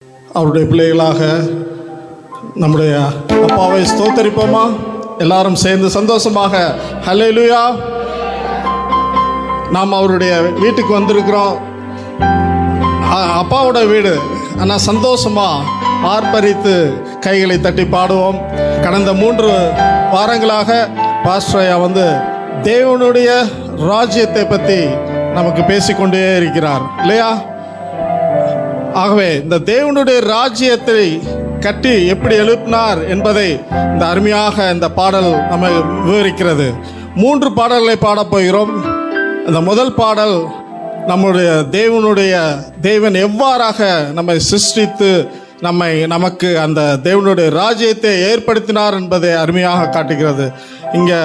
அவருடைய பிள்ளைகளாக நம்முடைய அப்பாவை ஸ்தோத்தரிப்போமா? எல்லாரும் சேர்ந்து சந்தோஷமாக ஹல்லேலூயா. நாம் அவருடைய வீட்டுக்கு வந்திருக்கிறோம். அப்பாவோட வீடு. ஆனால் சந்தோஷமாக ஆர்ப்பரித்து கைகளை தட்டி பாடுவோம். கடந்த 3 வாரங்களாக பாஸ்டரையா தேவனுடைய ராஜ்யத்தை பற்றி நமக்கு பேசிக்கொண்டே இருக்கிறார் இல்லையா? ஆகவே இந்த தேவனுடைய ராஜ்யத்தை கட்டி எப்படி எழுப்பினார் என்பதை இந்த அருமையாக இந்த பாடல் நம்ம விவரிக்கிறது. 3 பாடல்களை பாடப்போகிறோம். இந்த முதல் பாடல் நம்முடைய தேவன் எவ்வாறாக நம்மை சிருஷ்டித்து நமக்கு அந்த தேவனுடைய ராஜ்யத்தை ஏற்படுத்தினார் என்பதை அருமையாக காட்டுகிறது. இங்கே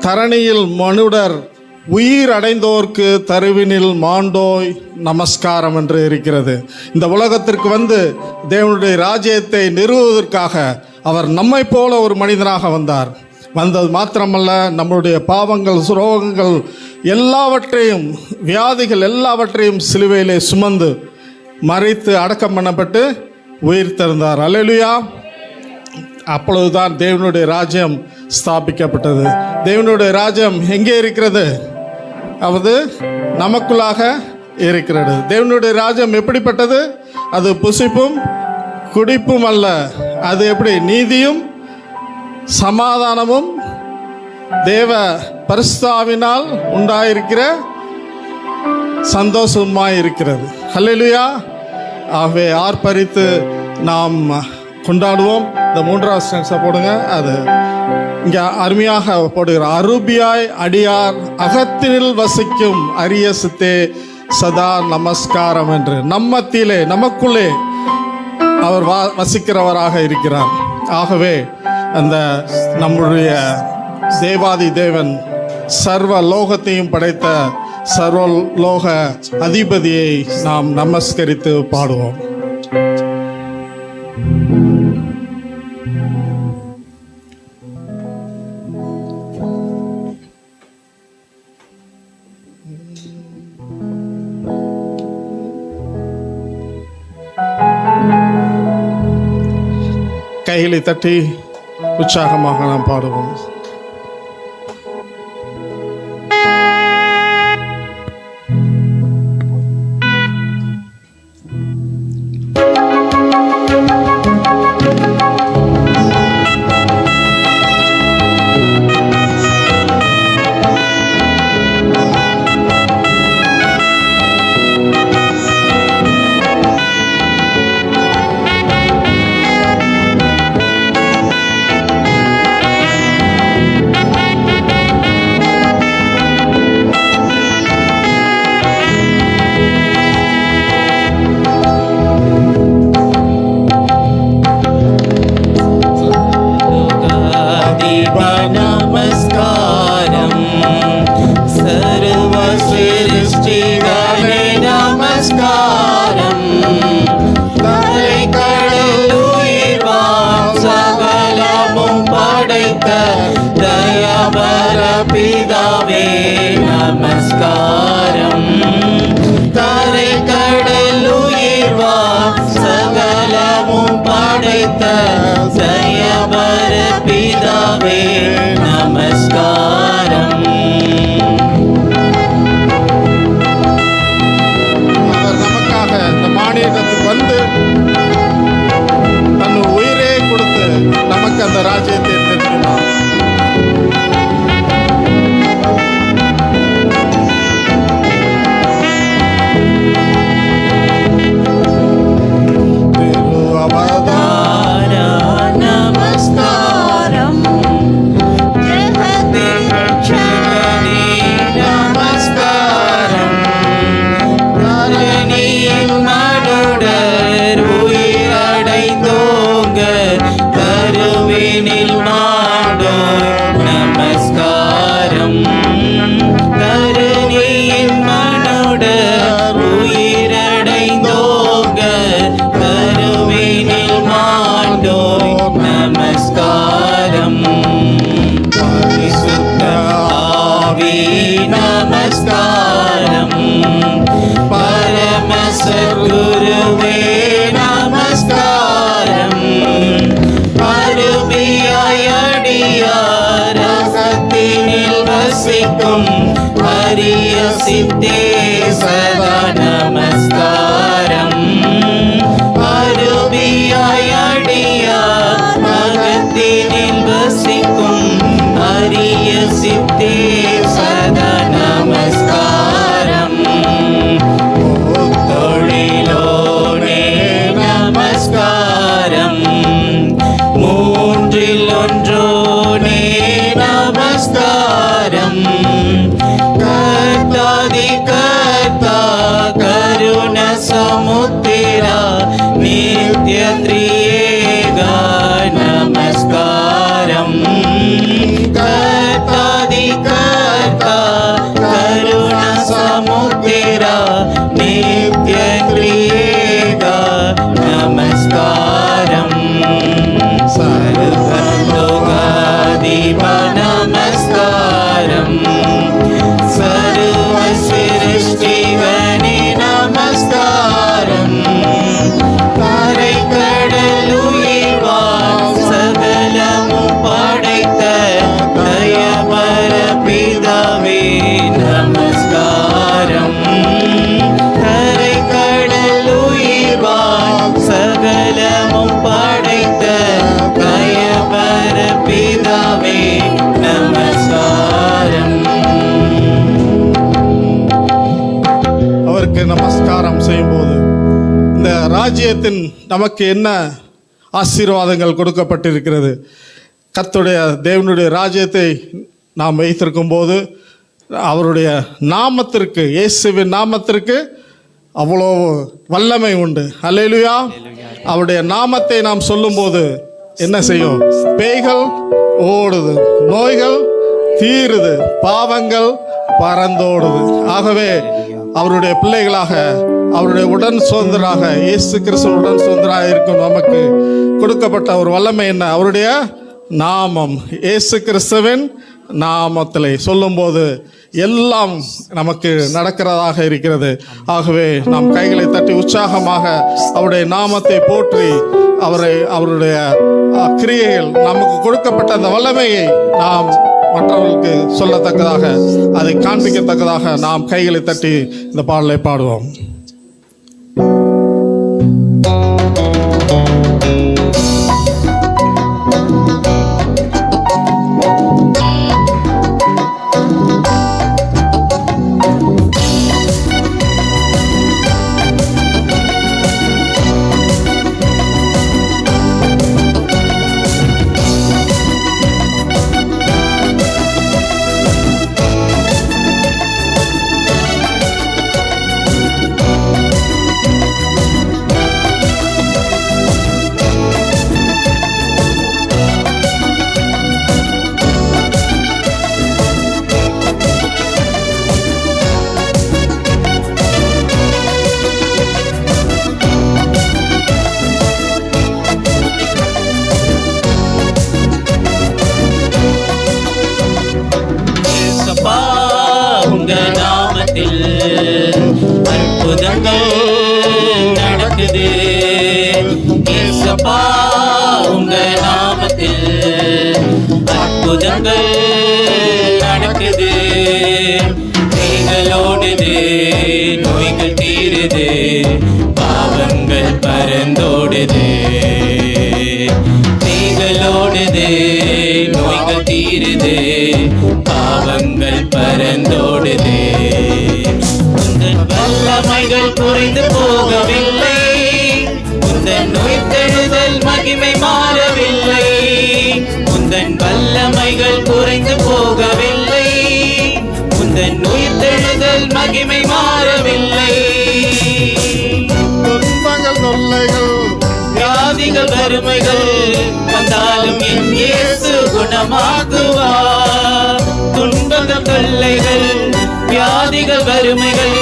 தரணியில் மனுடர் உயிர் அடைந்தோர்க்கு தருவினில் மாண்டோய் நமஸ்காரம் என்று இருக்கிறது. இந்த உலகத்திற்கு தேவனுடைய ராஜ்யத்தை நிறுவுவதற்காக அவர் நம்மை போல ஒரு மனிதனாக வந்தது மாத்திரமல்ல, நம்முடைய பாவங்கள், சுரோகங்கள் எல்லாவற்றையும், வியாதிகள் எல்லாவற்றையும் சிலுவையிலே சுமந்து மறித்து அடக்கம் பண்ணப்பட்டு உயிர் திறந்தார். அல்லேலூயா. அப்பொழுதுதான் தேவனுடைய ராஜ்யம் ஸ்தாபிக்கப்பட்டது. தேவனுடைய ராஜ்யம் எங்கே இருக்கிறது? அது நமக்குள்ளாக இருக்கிறது. தேவனுடைய ராஜ்யம் எப்படிப்பட்டது? அது புசிப்பும் குடிப்பும் அல்ல. அது எப்படி? நீதியும் சமாதானமும் தேவ பரிசுத்தாவினால் உண்டாயிருக்கிற சந்தோஷமாய் இருக்கிறது. ஹல்லேலூயா. ஆகவே ஆர்ப்பரித்து நாம் கொண்டாடுவோம். இந்த 3வது ஸ்டான்ஸை போடுங்க. அது இங்கே அருமையாக போடுகிறார். அருபியாய் அடியார் அகத்தினில் வசிக்கும் அரிய சித்தே சதா நமஸ்காரம் என்று நம்மத்திலே, நமக்குள்ளே அவர் வசிக்கிறவராக இருக்கிறார். ஆகவே அந்த நம்முடைய தேவாதி தேவன் சர்வ லோகத்தையும் படைத்த சர்வலோக அதிபதியை நாம் நமஸ்கரித்து பாடுவோம். கைகளை தட்டி உற்சாகமாக நாம் பாடுவோம். அந்த ராஜ்யத்தை நிறுத்தினார். வசிக்கும் அரிய சித்தே சதா நமஸ்காரம். அருவியாய் அடியார் அகத்தினில் வசிக்கும் அரிய சித்தே சதா நமஸ்காரம். தொழிலோனே நமஸ்காரம். மூன்றில் ஒன்றோனே நமஸ்காரம். கர்த்தாதி கர்த்தா கருண சமுத்திரா நித்ய த்ரியேகா நமஸ்காரம். கர்த்தாதி கர்த்தா கருண சமுத்திரா நித்ய த்ரியேகா நமஸ்காரம். சர்வலோகாதிப நமஸ்காரம். சர்வ சிருஷ்டிகனே நமஸ்காரம். கரை கடலுயிர்வான் சகலமும் படைத்த தயபர பிதாவே நமஸ்காரம். கரை கடலுயிர்வான் சகலமும் படைத்த தயபர பிதாவே நமஸ்காரம். அவருக்கு நமஸ்காரம் செய்யும்போது இந்த ராஜ்யத்தின் நமக்கு என்ன ஆசீர்வாதங்கள் கொடுக்கப்பட்டிருக்கிறது. கர்த்தருடைய தேவனுடைய ராஜ்யத்தை நாம் வைத்திருக்கும் போது அவருடைய நாமத்திற்கு, இயேசுவின் நாமத்திற்கு அவ்வளோ வல்லமை உண்டு. அல்லேலூயா. அவருடைய நாமத்தை நாம் சொல்லும்போது என்ன செய்யும்? பேய்கள் ஓடுது, நோய்கள் தீருது, பாவங்கள் பறந்தோடுது. ஆகவே அவருடைய பிள்ளைகளாக, அவருடைய உடன் சுதந்திராக, இயேசு கிறிஸ்துவின் உடன் சுதந்திராக இருக்கும் நமக்கு கொடுக்கப்பட்ட ஒரு வல்லமை என்ன? அவருடைய நாமம். இயேசு கிறிஸ்துவின் நாமத்திலே சொல்லும்போது எல்லாம் நமக்கு நடக்கிறதாக இருக்கிறது. ஆகவே நாம் கைகளை தட்டி உற்சாகமாக அவருடைய நாமத்தை போற்றி அவருடைய கிரியைகள் நமக்கு கொடுக்கப்பட்ட அந்த வல்லமையை நாம் மற்றவர்களுக்கு சொல்லத்தக்கதாக, அதை காண்பிக்கத்தக்கதாக நாம் கைகளை தட்டி இந்த பாடலை பாடுவோம். உங்க நாமத்தில் அற்புதங்கள் நடக்குது. ஏசப்பா உங்க நாமத்தில் அற்புதங்கள் நடக்குது. பேய்களோடுது, நோய்கள் தீருது, பாவங்கள் பறந்தோடுது. பேய்களோடுது, நோய்கள் தீருது, பாவங்கள் பறந்தோடுது. உந்தன் வல்லமைகள் குறைந்து போகவில்லை, உந்தன் உயிர்த்தெழுதல் மகிமை மாறவில்லை. உந்தன் வல்லமைகள் குறைந்து போகவில்லை, உந்தன் உயிர்த்தெழுதல் மகிமை மாறவில்லை. துன்பங்கள், தொல்லைகள், வியாதிகள், வறுமைகள் வந்தாலும் என் இயேசு குணமாக்குவார். துன்பங்கள், தொல்லைகள், வியாதிகள், வறுமைகள்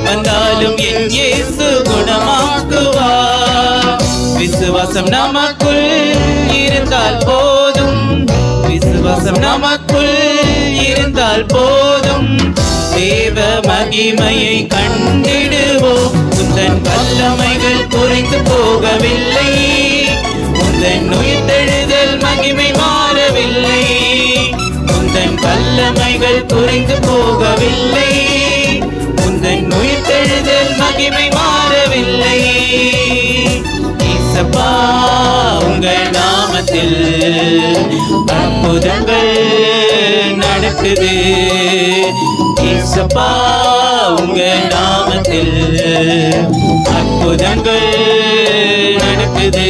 வந்தாலும் என் இயேசு குணமாக்குவார். விசுவாசம் நமக்குள் இருந்தால் போதும், விசுவாசம் நமக்குள் இருந்தால் போதும். தேவ மகிமையை கண்டிடுவோம். உந்தன் வல்லமைகள் குறைந்து போகவில்லை, உந்தன் உயிர்த்தெழுதல் மகிமை மாறவில்லை. உந்தன் வல்லமைகள் குறைந்து போகவில்லை, உந்தன் உயிர்த்தெழுதல் மகிமை மாறவில்லை. இயேசப்பா உங்கள் நாமத்தில் அற்புதங்கள் நடக்குது. இயேசப்பா உங்கள் நாமத்தில் அற்புதங்கள் நடக்குது.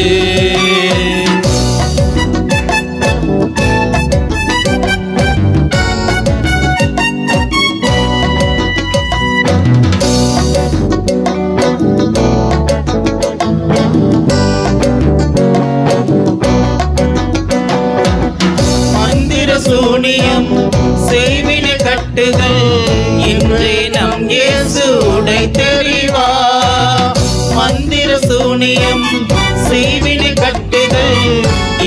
சூனியம் செய்வின கட்டுகள் இன்றே நம் இயேசு உடைத்தெறிவா. மந்திர சூனியம் செய்வின கட்டுகள்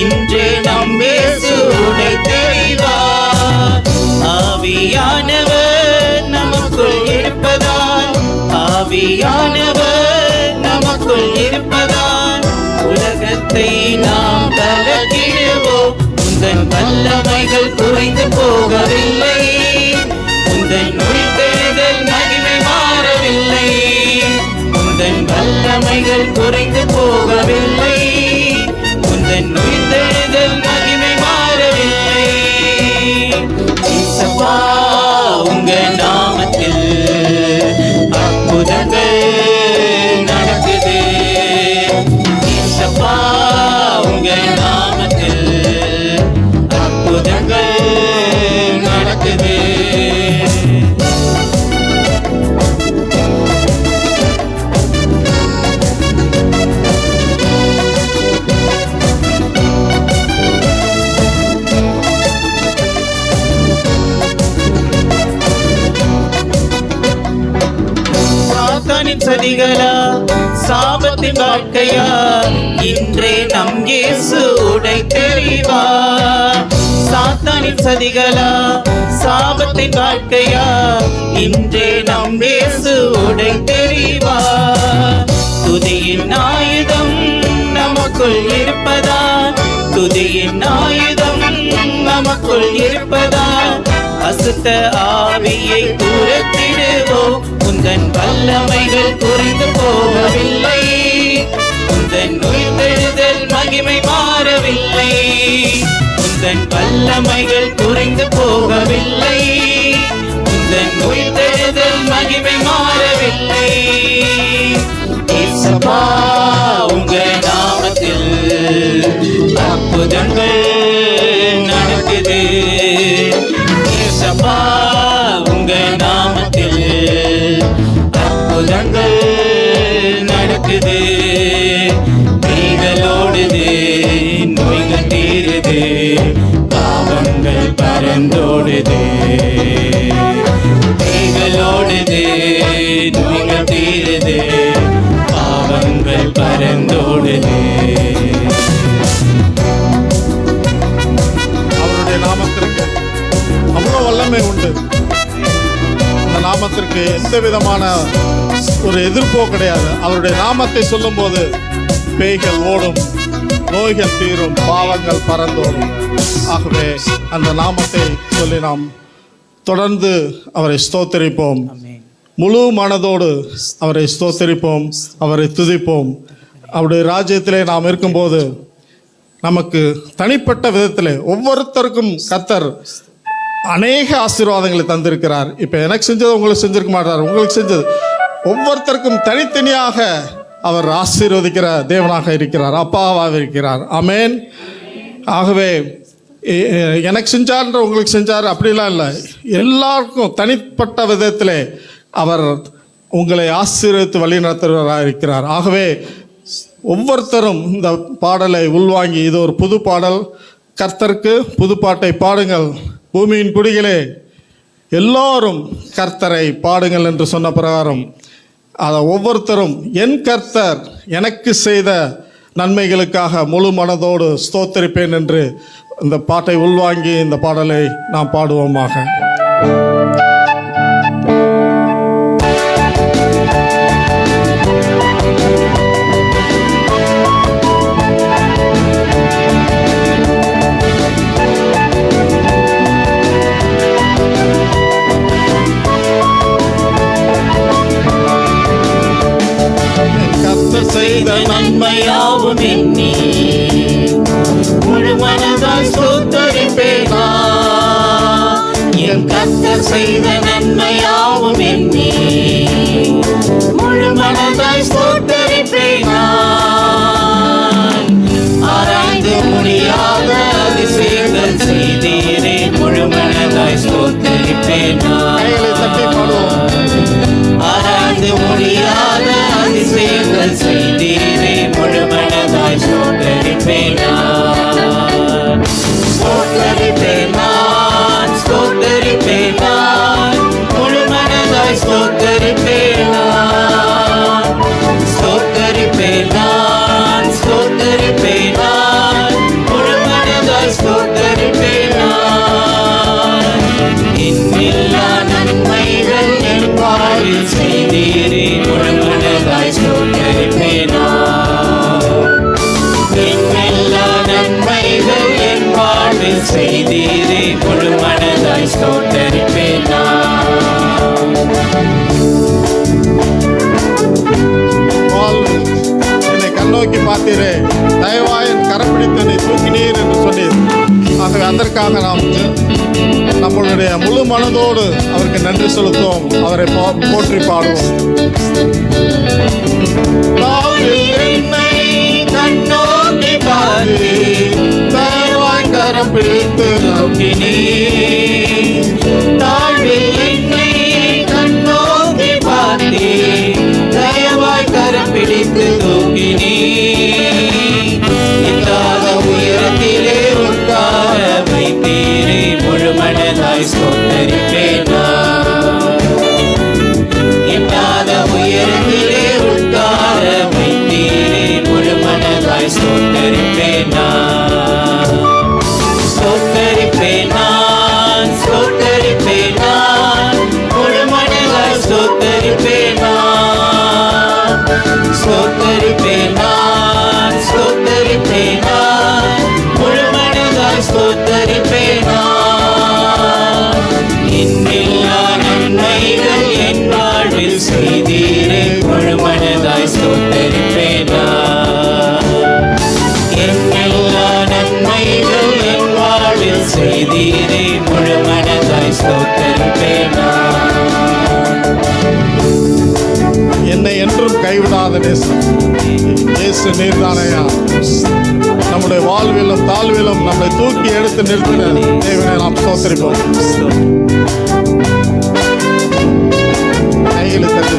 இன்றே நம் இயேசு உடைத்தெறிவா. ஆவியானவர் நமக்குள் இருப்பதால், ஆவியானவர் நமக்குள் இருப்பதால் உலகத்தை நாம் கலக்கிடுவோம். உந்தன் வல்லமைகள் குறைந்து போகவில்லை, உந்தன் உயிர்த்தெழுதல் மகிமை மாறவில்லை. உந்தன் வல்லமைகள் குறைந்து போகவில்லை, உந்தன் உயிர்த்தெழுதல் மகிமை மாறவில்லை. இயேசப்பா உங்கள் நாமத்தில் அற்புதங்கள் நடக்குது. இயேசப்பா உங்கள் நாமத்தில் அற்புதங்கள் நடக்குது. சாத்தானின் சதிகளா, சாபத்தின் வாழ்க்கையா, இன்றே நம் இயேசு உடைத்தெறிவா. சாத்தானின் சதிகளா, சாபத்தின் வாழ்க்கையா, இன்றே நம் இயேசு உடைத்தெறிவா. துதியின் ஆயுதம் நமக்குள் இருப்பதா, துதியின் ஆயுதம் நமக்குள் இருப்பதா. அசுத்த ஆவியை துரத்திடுவோம், உந்தன் வல்லமைகள் குறைந்து போகவில்லை, உந்தன் உயிர்த்தெழுதல் மகிமை மாறவில்லை. உந்தன் வல்லமைகள் குறைந்து போகவில்லை, உந்தன் உயிர்த்தெழுதல் மகிமை மாறவில்லை. இயேசப்பா உங்கள் நாமத்தில் அற்புதங்கள் நடக்குது. இயேசப்பா உங்கள் நாமத்தில் அற்புதங்கள் நடக்குது. நீங்களோடுது, நோய்கள் தீருது, பாவங்கள் பறந்தோடுது. நீங்களோடுது, நோய்கள் தீருது, பாவங்கள் பறந்தோடுது. அவருடைய நாமத்திற்கு அவ்வளோ வல்லமை உண்டு. அந்த நாமத்திற்கு எந்த விதமான ஒரு எதிர்ப்போ கிடையாது. அவருடைய நாமத்தை சொல்லும்போது பேய்கள் ஓடும், நோய்கள் தீரும், பாவங்கள் பறந்தோடும். ஆகவே அந்த நாமத்தை சொல்லி நாம் தொடர்ந்து அவரை ஸ்தோத்தரிப்போம். முழு மனதோடு அவரை ஸ்தோத்தரிப்போம், அவரை துதிப்போம். அவருடைய ராஜ்யத்திலே நாம் இருக்கும்போது நமக்கு தனிப்பட்ட விதத்தில் ஒவ்வொருத்தருக்கும் கர்த்தர் அநேக ஆசீர்வாதங்களை தந்திருக்கிறார். இப்போ எனக்கு செஞ்சது உங்களுக்கு செஞ்சிருக்க மாட்டார். உங்களுக்கு செஞ்சது ஒவ்வொருத்தருக்கும் தனித்தனியாக அவர் ஆசீர்வதிக்கிற தேவனாக இருக்கிறார், அப்பாவாக இருக்கிறார். ஆமென். ஆகவே எனக்கு செஞ்சார்ன்ற உங்களுக்கு செஞ்சார் அப்படிலாம் இல்லை. எல்லாருக்கும் தனிப்பட்ட விதத்தில் அவர் உங்களை ஆசீர்வதித்து வழி நடத்துகிறவராக இருக்கிறார். ஆகவே ஒவ்வொருத்தரும் இந்த பாடலை உள்வாங்கி, இது ஒரு புது பாடல், கர்த்தருக்கு புது பாட்டை பாடுங்கள், பூமியின் குடிகளே எல்லோரும் கர்த்தரை பாடுங்கள் என்று சொன்ன பிரகாரம் அதை ஒவ்வொருத்தரும் என் கர்த்தர் எனக்கு செய்த நன்மைகளுக்காக முழு மனதோடு ஸ்தோத்தரிப்பேன் என்று இந்த பாட்டை உள்வாங்கி இந்த பாடலை நாம் பாடுவோமாக. நன்மையாவும் எண்ணி முழு மனதாய் ஸ்தோத்தரிப்பேனா. என் கர்த்தர் செய்த நன்மையாவும் எண்ணி முழு மனதாய் ஸ்தோத்தரிப்பேனா. ஆராய்ந்து முடியாத அதிசயங்கள் செய்தீரே முழு மனதாய் ஸ்தோத்தரிப்பேனா. கைகளை தட்டி பாடுவோம். ஆராய்ந்து முடியாத அதிசயங்கள் செய்தீரே முழு மனதாய் ஸ்தோத்தரிப்பேனா. ஸ்தோத்தரிப்பேனா, ஸ்தோத்தரிப்பேனா, முழு மனதாய் ஸ்தோத்தரிப்பேனா. ஸ்தோத்தரிப்பேனா, ஸ்தோத்தரிப்பேனா, முழு மனதாய் ஸ்தோத்தரிப்பேனா. எண்ணில்லா நன்மைகள் என் வாழ்வில் செய்தீரே முழு மனதாய் ஸ்தோத்தரிப்பேனா. எண்ணில்லா நன்மைகள் என் வாழ்வில் செய்தீரே முழு மனதாய் ஸ்தோத்தரிப்பேனா. என்னை கண்ணோக்கி பார்த்தீரே, தயவாய் என் கரம் பிடித்து என்னை தூக்கினீர் என்று சொன்னீர். ஆகவே அதற்காக நாம் நம்மளுடைய முழு மனதோடு அவருக்கு நன்றி செலுத்துவோம். அவரை போற்றி பாடுவோம். என்னை கண்ணோக்கி பாரு, தயவாய் கரம் பிடித்து நோக்கினீர். தாழ்வில் என்னை கண்ணோக்கி பார்த்தே, தயவாய் கரம் பிடித்து தூக்கினீர். இல்லாத உயரத்திலே உட்கார வைத்தீரே முழு மனதாய் ஸ்தோத்தரிப்பேனா. இல்லாத உயரத்திலே உட்கார வைத்தீரே முழு மனதாய் ஸ்தோத்தரிப்பேனா. ஸ்தோத்தரிப்பேனா, ஸ்தோத்தரிப்பேனா, முழு மனதாய் ஸ்தோத்தரிப்பேனா. ஸ்தோத்தரிப்பேனா, ஸ்தோத்தரிப்பேனா, முழு மனதாய் ஸ்தோத்தரிப்பேனா. எண்ணில்லா நன்மைகள் என் வாழ்வில் செய்தீரே முழு மனதாய் ஸ்தோத்தரிப்பேனா. எண்ணில்லா நன்மைகள் என் வாழ்வில் செய்தீரே முழு மனதாய் ஸ்தோத்தரிப்பேனா. என்னை என்றும் கைவிடாத நேசம் இயேசு நீர்தானையா. நம்முடைய வாழ்விலும் தாழ்விலும் நம்மை தூக்கி எடுத்து நிறுத்தின தேவனை நாம் ஸ்தோத்திரிப்போம். கைகளை தட்டி.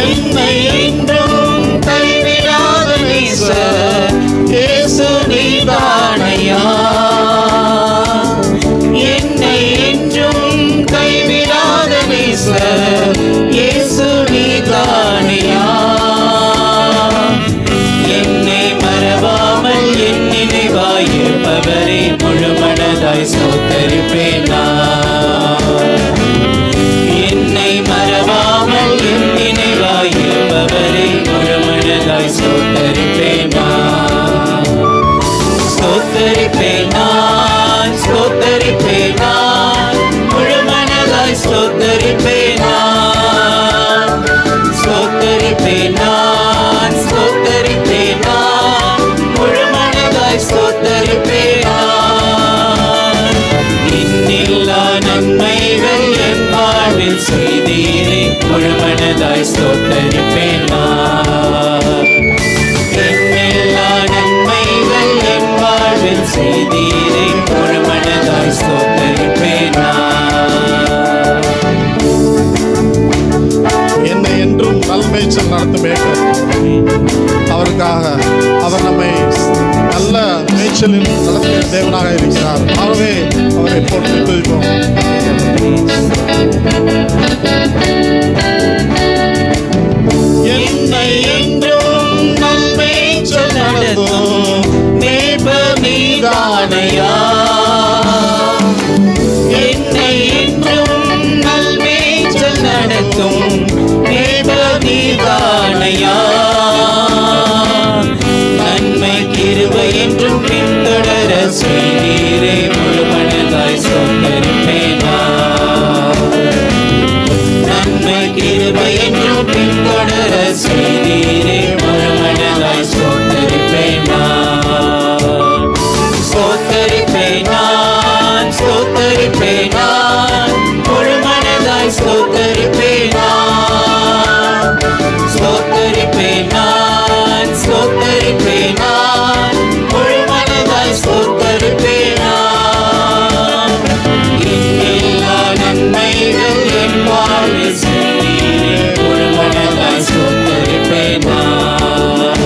என்னை என்றும் கைவிடாத நேசர் இயேசு நீதானையா. என்னை என்றும் கைவிடாத நேசர் இயேசு நீதானையா. என்னை மறவாமல் என் நினைவாய் இருப்பவரே முழு மனதாய் ஸ்தோத்தரிப்பேனா. என்னை மறவாமல் என் நினைவாய் இருப்பவரே முழு மனதாய் ஸ்தோத்தரிப்பேனா. ஸ்தோத்தரிப்பேனா, ஸ்தோத்தரிப்பேனா, முழு மனதாய் ஸ்தோத்தரிப்பேனா. ஸ்தோத்தரிப்பேனா, ஸ்தோத்தரிப்பேனா, முழு மனதாய் ஸ்தோத்தரிப்பேனா. எண்ணில்லா நன்மைகள் என் வாழ்வில் செய்தீரே முழு மனதாய் ஸ்தோத்தரிப்பேனா. எண்ணில்லா நன்மைகள் என் வாழ்வில் செய்தீரே முழு மனதாய் ஸ்தோத்தரிப்பேனா. என்னை என்றும் நல்மேய்ச்சல் நடத்தும் மேய்ப்பர். அவருக்காக அவர் நம்மை நல்ல மேய்ச்சலில் நடத்திய தேவனாக இருக்கிறார். ஆகவே அவரை போற்றி துதிப்போம். என்னை என்றும் நல்மேய்ச்சல் நடத்தும் மேய்ப்பர் நீதானையா. என்னை என்றும் நல்மேய்ச்சல் நடத்தும் மேய்ப்பர் நீதானையா. நன்மை கிருபை என்றும் பின்தொடர செய்தீரே முழு மனதாய் ஸ்தோத்தரிப்பேனா. நன்மை கிருபை என்றும் பின்தொடர ஸ்தோத்தரிப்பேன் நான், ஸ்தோத்தரிப்பேன் நான், முழு மனதாய் ஸ்தோத்தரிப்பேன் நான். எண்ணில்லா நன்மைகள் என் வாழ்வில் செய்தீரே, முழு மனதாய் ஸ்தோத்தரிப்பேன் நான்.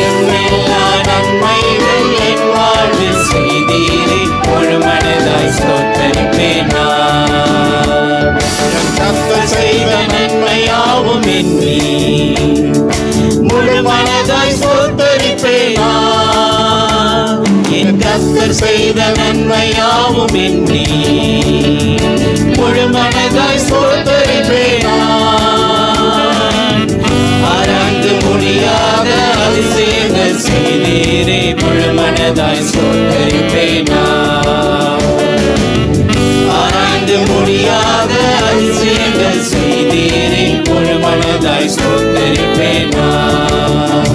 எண்ணில்லா நன்மைகள் என் வாழ்வில் செய்தீரே, முழு மனதாய் ஸ்தோத்தரிப்பேன் நான். கர்த்தர் செய்த நன்மையாவும் எண்ணி முழு மனதாய் ஸ்தோத்தரிப்பேன் நான். என் கர்த்தர் செய்த நன்மையாவும் எண்ணி முழு மனதாய் ஸ்தோத்தரிப்பேன் நான். ஆராய்ந்து முடியாத அதிசயங்கள் செய்தீரே, முழு மனதாய் ஸ்தோத்தரிப்பேன் நான். ஆராய்ந்து முடியாத அதிசயங்கள் செய்தீரே, முழு மனதாய் ஸ்தோத்தரிப்பேன் நான்.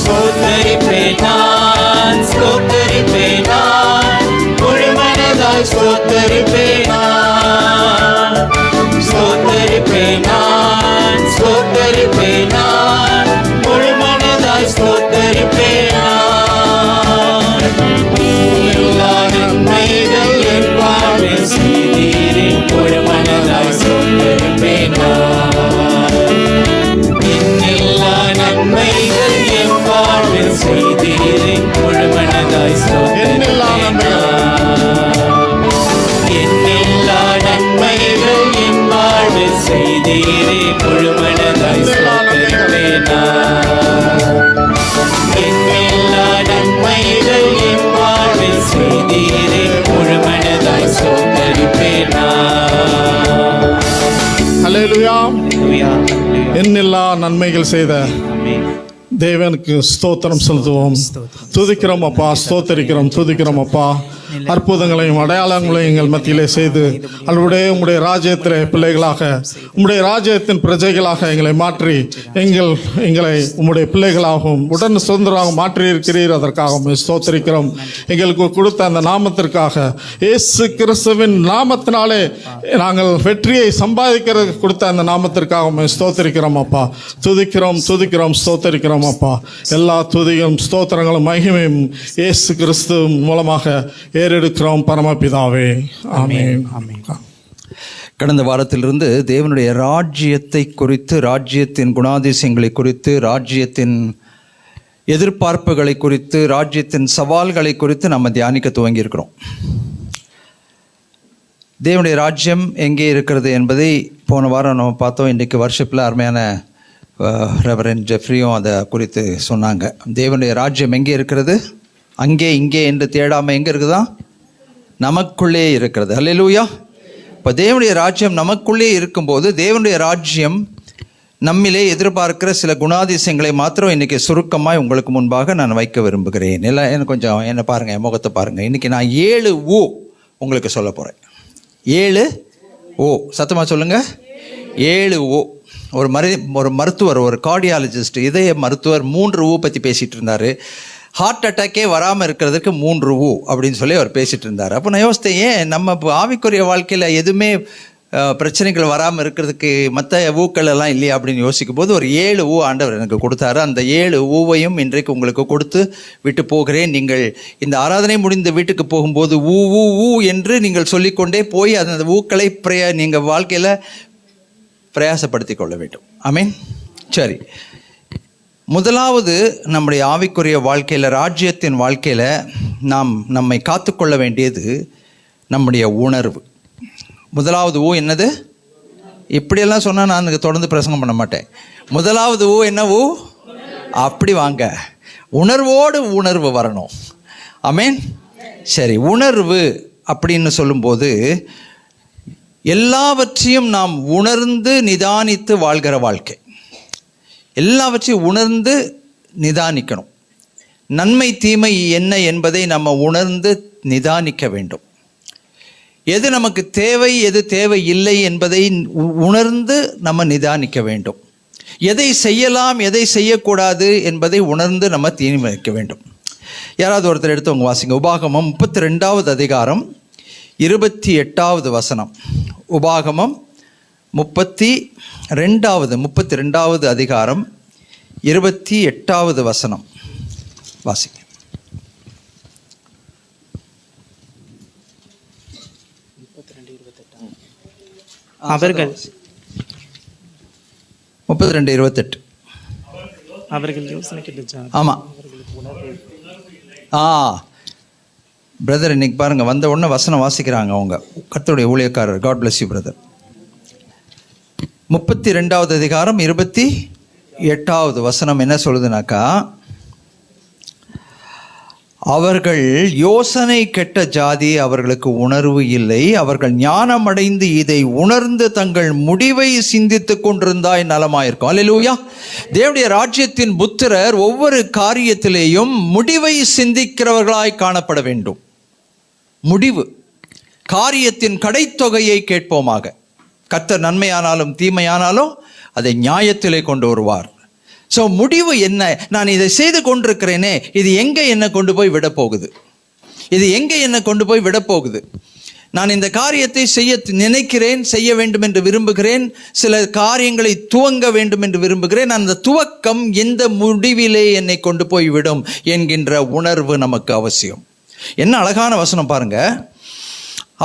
ஸ்தோத்தரிப்பேன் நான், ஸ்தோத்தரிப்பேன் நான், முழு மனதாய் ஸ்தோத்தரிப்பேன் நான். ஸ்தோத்தரிப்பேன் நான், ஸ்தோத்தரிப்பேன் நான், முழு மனதாய் ஸ்தோத்தரிப்பேன் நான். எல்லா நன்மைகள் என் வாழ்வில் செய்தீரே, முழு மனதாய் ஸ்தோத்தரிப்பேன் நான். எல்லா நன்மைகள் என் வாழ்வில் செய்தீரே, முழு மனதாய் ஸ்தோத்தரிப்பேன் நான். எல்லா நன்மைகள் என் வாழ்வில் செய்தீரே, முழு மனதாய் ஸ்தோத்தரிப்பேன் நான். எல்லா நன்மைகள் என் வாழ்வில் செய்தீரே, முழு மனதாய் ஸ்தோத்தரிப்பேன் நான். அல்லேலூயா. ஹல்லேலூயா. எண்ணில்லா நன்மைகள் செய்த தேவனுக்கு ஸ்தோத்திரம் செலுத்துவோம். துதிக்கிறோம் அப்பா, ஸ்தோத்தரிக்கிறோம், துதிக்கிறோம் அப்பா. அற்புதங்களையும் அடையாளங்களையும் எங்கள் மத்தியிலே செய்து அவருடைய உம்முடைய ராஜ்யத்திலே பிள்ளைகளாக, உம்முடைய ராஜ்யத்தின் பிரஜைகளாக எங்களை மாற்றி எங்களை உம்முடைய பிள்ளைகளாகவும் உடன் சுதந்திரமாக மாற்றி இருக்கிறீர். அதற்காக ஸ்தோத்தரிக்கிறோம். எங்களுக்கு கொடுத்த அந்த நாமத்திற்காக, இயேசு கிறிஸ்துவின் நாமத்தினாலே நாங்கள் வெற்றியை சம்பாதிக்கிறது கொடுத்த அந்த நாமத்திற்காக ஸ்தோத்தரிக்கிறோம் அப்பா. துதிக்கிறோம், துதிக்கிறோம், ஸ்தோத்தரிக்கிறோம் அப்பா. எல்லா துதியும் ஸ்தோத்திரங்களும் மகிமையும் இயேசு கிறிஸ்து மூலமாக ஏறெடுக்கிறோம் பரமபிதாவே. ஆமென். கடந்த வாரத்திலிருந்து தேவனுடைய ராஜ்யத்தை குறித்து, ராஜ்யத்தின் குணாதிசயங்களை குறித்து, ராஜ்யத்தின் எதிர்பார்ப்புகளை குறித்து, ராஜ்யத்தின் சவால்களை குறித்து நம்ம தியானிக்க துவங்கியிருக்கிறோம். தேவனுடைய ராஜ்யம் எங்கே இருக்கிறது என்பதை போன வாரம் நம்ம பார்த்தோம். இன்றைக்கு வர்ஷிப்பில் அருமையான ரெவரண்ட் ஜெஃப்ரியும் அதை குறித்து சொன்னாங்க. தேவனுடைய ராஜ்யம் எங்கே இருக்கிறது? அங்கே இங்கே என்று தேடாமல் எங்கே இருக்குதா? நமக்குள்ளே இருக்கிறது. அல்லேலூயா. இப்போ தேவனுடைய ராஜ்யம் நமக்குள்ளே இருக்கும்போது, தேவனுடைய ராஜ்யம் நம்மிலே எதிர்பார்க்கிற சில குணாதிசயங்களை மாத்திரம் இன்றைக்கி சுருக்கமாக உங்களுக்கு முன்பாக நான் வைக்க விரும்புகிறேன். எல்லாம் எனக்கு கொஞ்சம் என்ன பாருங்கள், என் முகத்தை பாருங்கள். இன்றைக்கி நான் 7 ஓ உங்களுக்கு சொல்ல போகிறேன். 7 ஓ. சத்தமாக சொல்லுங்கள். 7 ஓ. ஒரு மருத்துவர், ஒரு கார்டியாலஜிஸ்ட், இதய மருத்துவர் 3 ஓ பற்றி பேசிகிட்டு இருந்தார். ஹார்ட் அட்டாக்கே வராமல் இருக்கிறதுக்கு 3 ஊ அப்படின்னு சொல்லி அவர் பேசிகிட்டு இருந்தார். அப்போ நான் யோசித்தேன், ஏன் நம்ம ஆவிக்குரிய வாழ்க்கையில் எதுவுமே பிரச்சனைகள் வராமல் இருக்கிறதுக்கு மற்ற ஊக்கள் எல்லாம் இல்லையா அப்படின்னு யோசிக்கும் போது ஒரு 7 ஊ ஆண்டவர் எனக்கு கொடுத்தாரு. அந்த 7 ஊவையும் இன்றைக்கு உங்களுக்கு கொடுத்து விட்டு போகிறேன். நீங்கள் இந்த ஆராதனை முடிந்த வீட்டுக்கு போகும்போது ஊ ஊ ஊ என்று நீங்கள் சொல்லிக்கொண்டே போய் அந்த ஊக்களை நீங்கள் வாழ்க்கையில் பிரயாசப்படுத்தி கொள்ள வேண்டும். ஆமென். சரி, முதலாவது நம்முடைய ஆவிக்குரிய வாழ்க்கையில், ராஜ்யத்தின் வாழ்க்கையில் நம்மை காத்துக்கொள்ள வேண்டியது நம்முடைய உணர்வு. முதலாவது ஊ என்னது? இப்படியெல்லாம் சொன்னால் நான் தொடர்ந்து பிரசங்கம் பண்ண மாட்டேன். முதலாவது ஊ என்ன ஊ? அப்படி வாங்க, உணர்வு வரணும். ஆமென். சரி, உணர்வு அப்படின்னு சொல்லும்போது எல்லாவற்றையும் நாம் உணர்ந்து நிதானித்து வாழ்கிற வாழ்க்கை. எல்லாவற்றையும் உணர்ந்து நிதானிக்கணும். நன்மை தீமை என்ன என்பதை நம்ம உணர்ந்து நிதானிக்க வேண்டும். எது நமக்கு தேவை, எது தேவை இல்லை என்பதை உணர்ந்து நம்ம நிதானிக்க வேண்டும். எதை செய்யலாம், எதை செய்யக்கூடாது என்பதை உணர்ந்து நம்ம தீர்மானிக்க வேண்டும். யாராவது ஒருத்தர் எடுத்து உங்க வாசிங்க. உபாகமம் 32வது அதிகாரம் 28வது வசனம். உபாகமம் 32வது அதிகாரம் 28வது வசனம் வாசிக்க. அவர்கள் 32:28. அவர்கள் யோசனை கேட்டு ஆமாம். பிரதர் இன்னைக்கு பாருங்க, வந்த உடனே வசனம் வாசிக்கிறாங்க அவங்க கர்த்தருடைய ஊழியக்காரர். God bless you brother. 32வது அதிகாரம் 28வது வசனம் என்ன சொல்லுதுனாக்கா, அவர்கள் யோசனை கெட்ட ஜாதி, அவர்களுக்கு உணர்வு இல்லை. அவர்கள் ஞானம் அடைந்து இதை உணர்ந்து தங்கள் முடிவை சிந்தித்து கொண்டிருந்தாய் நலமாயிருக்கும். அல்லேலூயா. தேவனுடைய ராஜ்யத்தின் புத்திரர் ஒவ்வொரு காரியத்திலேயும் முடிவை சிந்திக்கிறவர்களாய் காணப்பட வேண்டும். முடிவு, காரியத்தின் கடைத்தொகையை கேட்போமாக. கர்த்தர் நன்மையானாலும் தீமையானாலும் அதை நியாயத்திலே கொண்டு வருவார். ஸோ முடிவு என்ன? நான் இதை செய்து கொண்டிருக்கிறேனே, இது எங்கே என்னை கொண்டு போய் விட போகுது? இது எங்கே என்னை கொண்டு போய் விட போகுது? நான் இந்த காரியத்தை செய்ய நினைக்கிறேன், செய்ய வேண்டும் என்று விரும்புகிறேன், சில காரியங்களை துவங்க வேண்டும் என்று விரும்புகிறேன். அந்த துவக்கம் எந்த முடிவிலே என்னை கொண்டு போய் விடும் என்கின்ற உணர்வு நமக்கு அவசியம். என்ன அழகான வசனம் பாருங்க.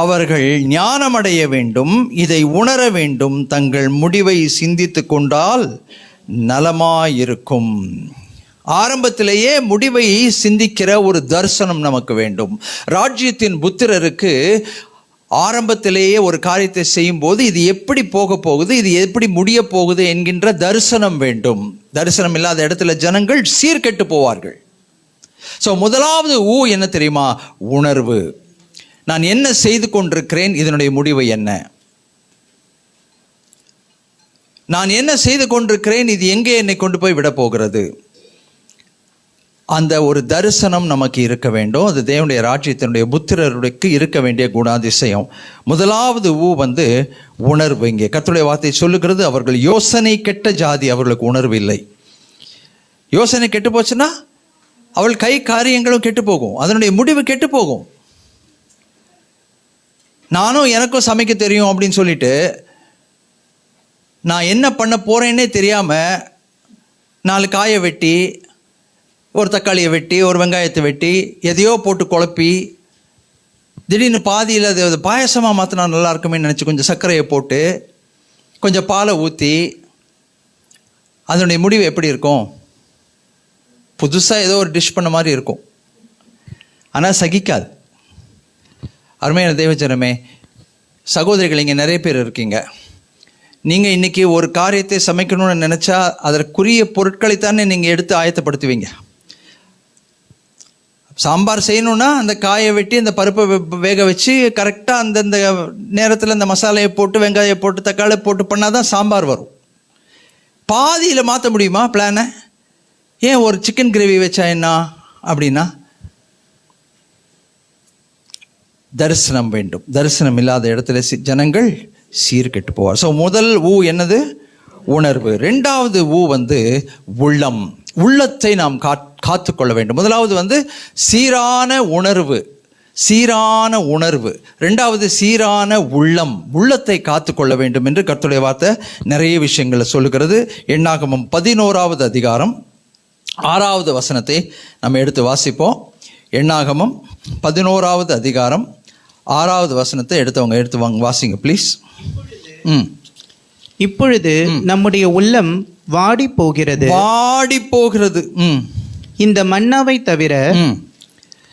அவர்கள் ஞானமடைய வேண்டும், இதை உணர வேண்டும், தங்கள் முடிவை சிந்தித்து கொண்டால் நலமாயிருக்கும். ஆரம்பத்திலேயே முடிவை சிந்திக்கிற ஒரு தரிசனம் நமக்கு வேண்டும். ராஜ்யத்தின் புத்திரருக்கு ஆரம்பத்திலேயே ஒரு காரியத்தை செய்யும் போது இது எப்படி போக போகுது, இது எப்படி முடிய போகுது என்கின்ற தரிசனம் வேண்டும். தரிசனம் இல்லாத இடத்துல ஜனங்கள் சீர்கெட்டு போவார்கள். ஸோ முதலாவது என்ன தெரியுமா? உணர்வு. நான் என்ன செய்து கொண்டிருக்கிறேன், இதனுடைய முடிவு என்ன? நான் என்ன செய்து கொண்டிருக்கிறேன், இது எங்கே என்னை கொண்டு போய் விட போகிறது? அந்த ஒரு தரிசனம் நமக்கு இருக்க வேண்டும். அது தேவனுடைய ராஜ்யத்தினுடைய புத்திரருக்கு இருக்க வேண்டிய குணாதிசயம். முதலாவது உணர்வு. இங்கே கர்த்தருடைய வார்த்தை சொல்லுகிறது, அவர்கள் யோசனை கெட்ட ஜாதி, அவர்களுக்கு உணர்வு இல்லை. யோசனை கெட்டு போச்சுன்னா அவள் கை காரியங்களும் கெட்டு போகும், அதனுடைய முடிவு கெட்டு போகும். நானும் எனக்கும் சமைக்க தெரியும் அப்படின்னு சொல்லிட்டு நான் என்ன பண்ண போகிறேன்னே தெரியாமல் 4 காயை வெட்டி, ஒரு தக்காளியை வெட்டி, ஒரு வெங்காயத்தை வெட்டி, எதையோ போட்டு குழப்பி, திடீர்னு பாதியில் அது பாயசமாக மாற்றினா நல்லா இருக்குமே நினச்சி கொஞ்சம் சர்க்கரையை போட்டு கொஞ்சம் பாலை ஊற்றி, அதனுடைய முடிவு எப்படி இருக்கும்? புதுசாக ஏதோ ஒரு டிஷ் பண்ண மாதிரி இருக்கும், ஆனால் சகிக்காது. அருமையான தேவஜனமே, சகோதரிகள் இங்கே நிறைய பேர் இருக்கீங்க. நீங்கள் இன்றைக்கி ஒரு காரியத்தை சமைக்கணும்னு நினச்சா அதற்குரிய பொருட்களைத்தானே நீங்கள் எடுத்து ஆயத்தப்படுத்துவீங்க. சாம்பார் செய்யணுன்னா அந்த காயை வெட்டி அந்த பருப்பை வேக வச்சு கரெக்டாக அந்தந்த நேரத்தில் அந்த மசாலையை போட்டு வெங்காயம் போட்டு தக்காளி போட்டு பண்ணால் தான் சாம்பார் வரும். பாதியில் மாற்ற முடியுமா பிளானை? ஏன் ஒரு சிக்கன் கிரேவி வச்சா என்ன அப்படின்னா? தரிசனம் வேண்டும். தரிசனம் இல்லாத இடத்துல ஜனங்கள் சீர்கெட்டு போவார். ஸோ முதல் என்னது? உணர்வு. ரெண்டாவது உள்ளம். உள்ளத்தை நாம் காத்துக்கொள்ள வேண்டும். முதலாவது சீரான உணர்வு, சீரான உணர்வு. ரெண்டாவது சீரான உள்ளம். உள்ளத்தை காத்துக்கொள்ள வேண்டும் என்று கர்த்தருடைய வார்த்தை நிறைய விஷயங்களை சொல்லுகிறது. எண்ணாகமம் 11வது அதிகாரம் 6வது வசனத்தை நம்ம எடுத்து வாசிப்போம். எண்ணாகமம் 11வது அதிகாரம் 6வது வசனத்தை எடுத்து வாசிங்க ப்ளீஸ். இப்பொழுது நம்முடைய உள்ளம் வாடி போகிறது. இந்த மன்னாவை தவிர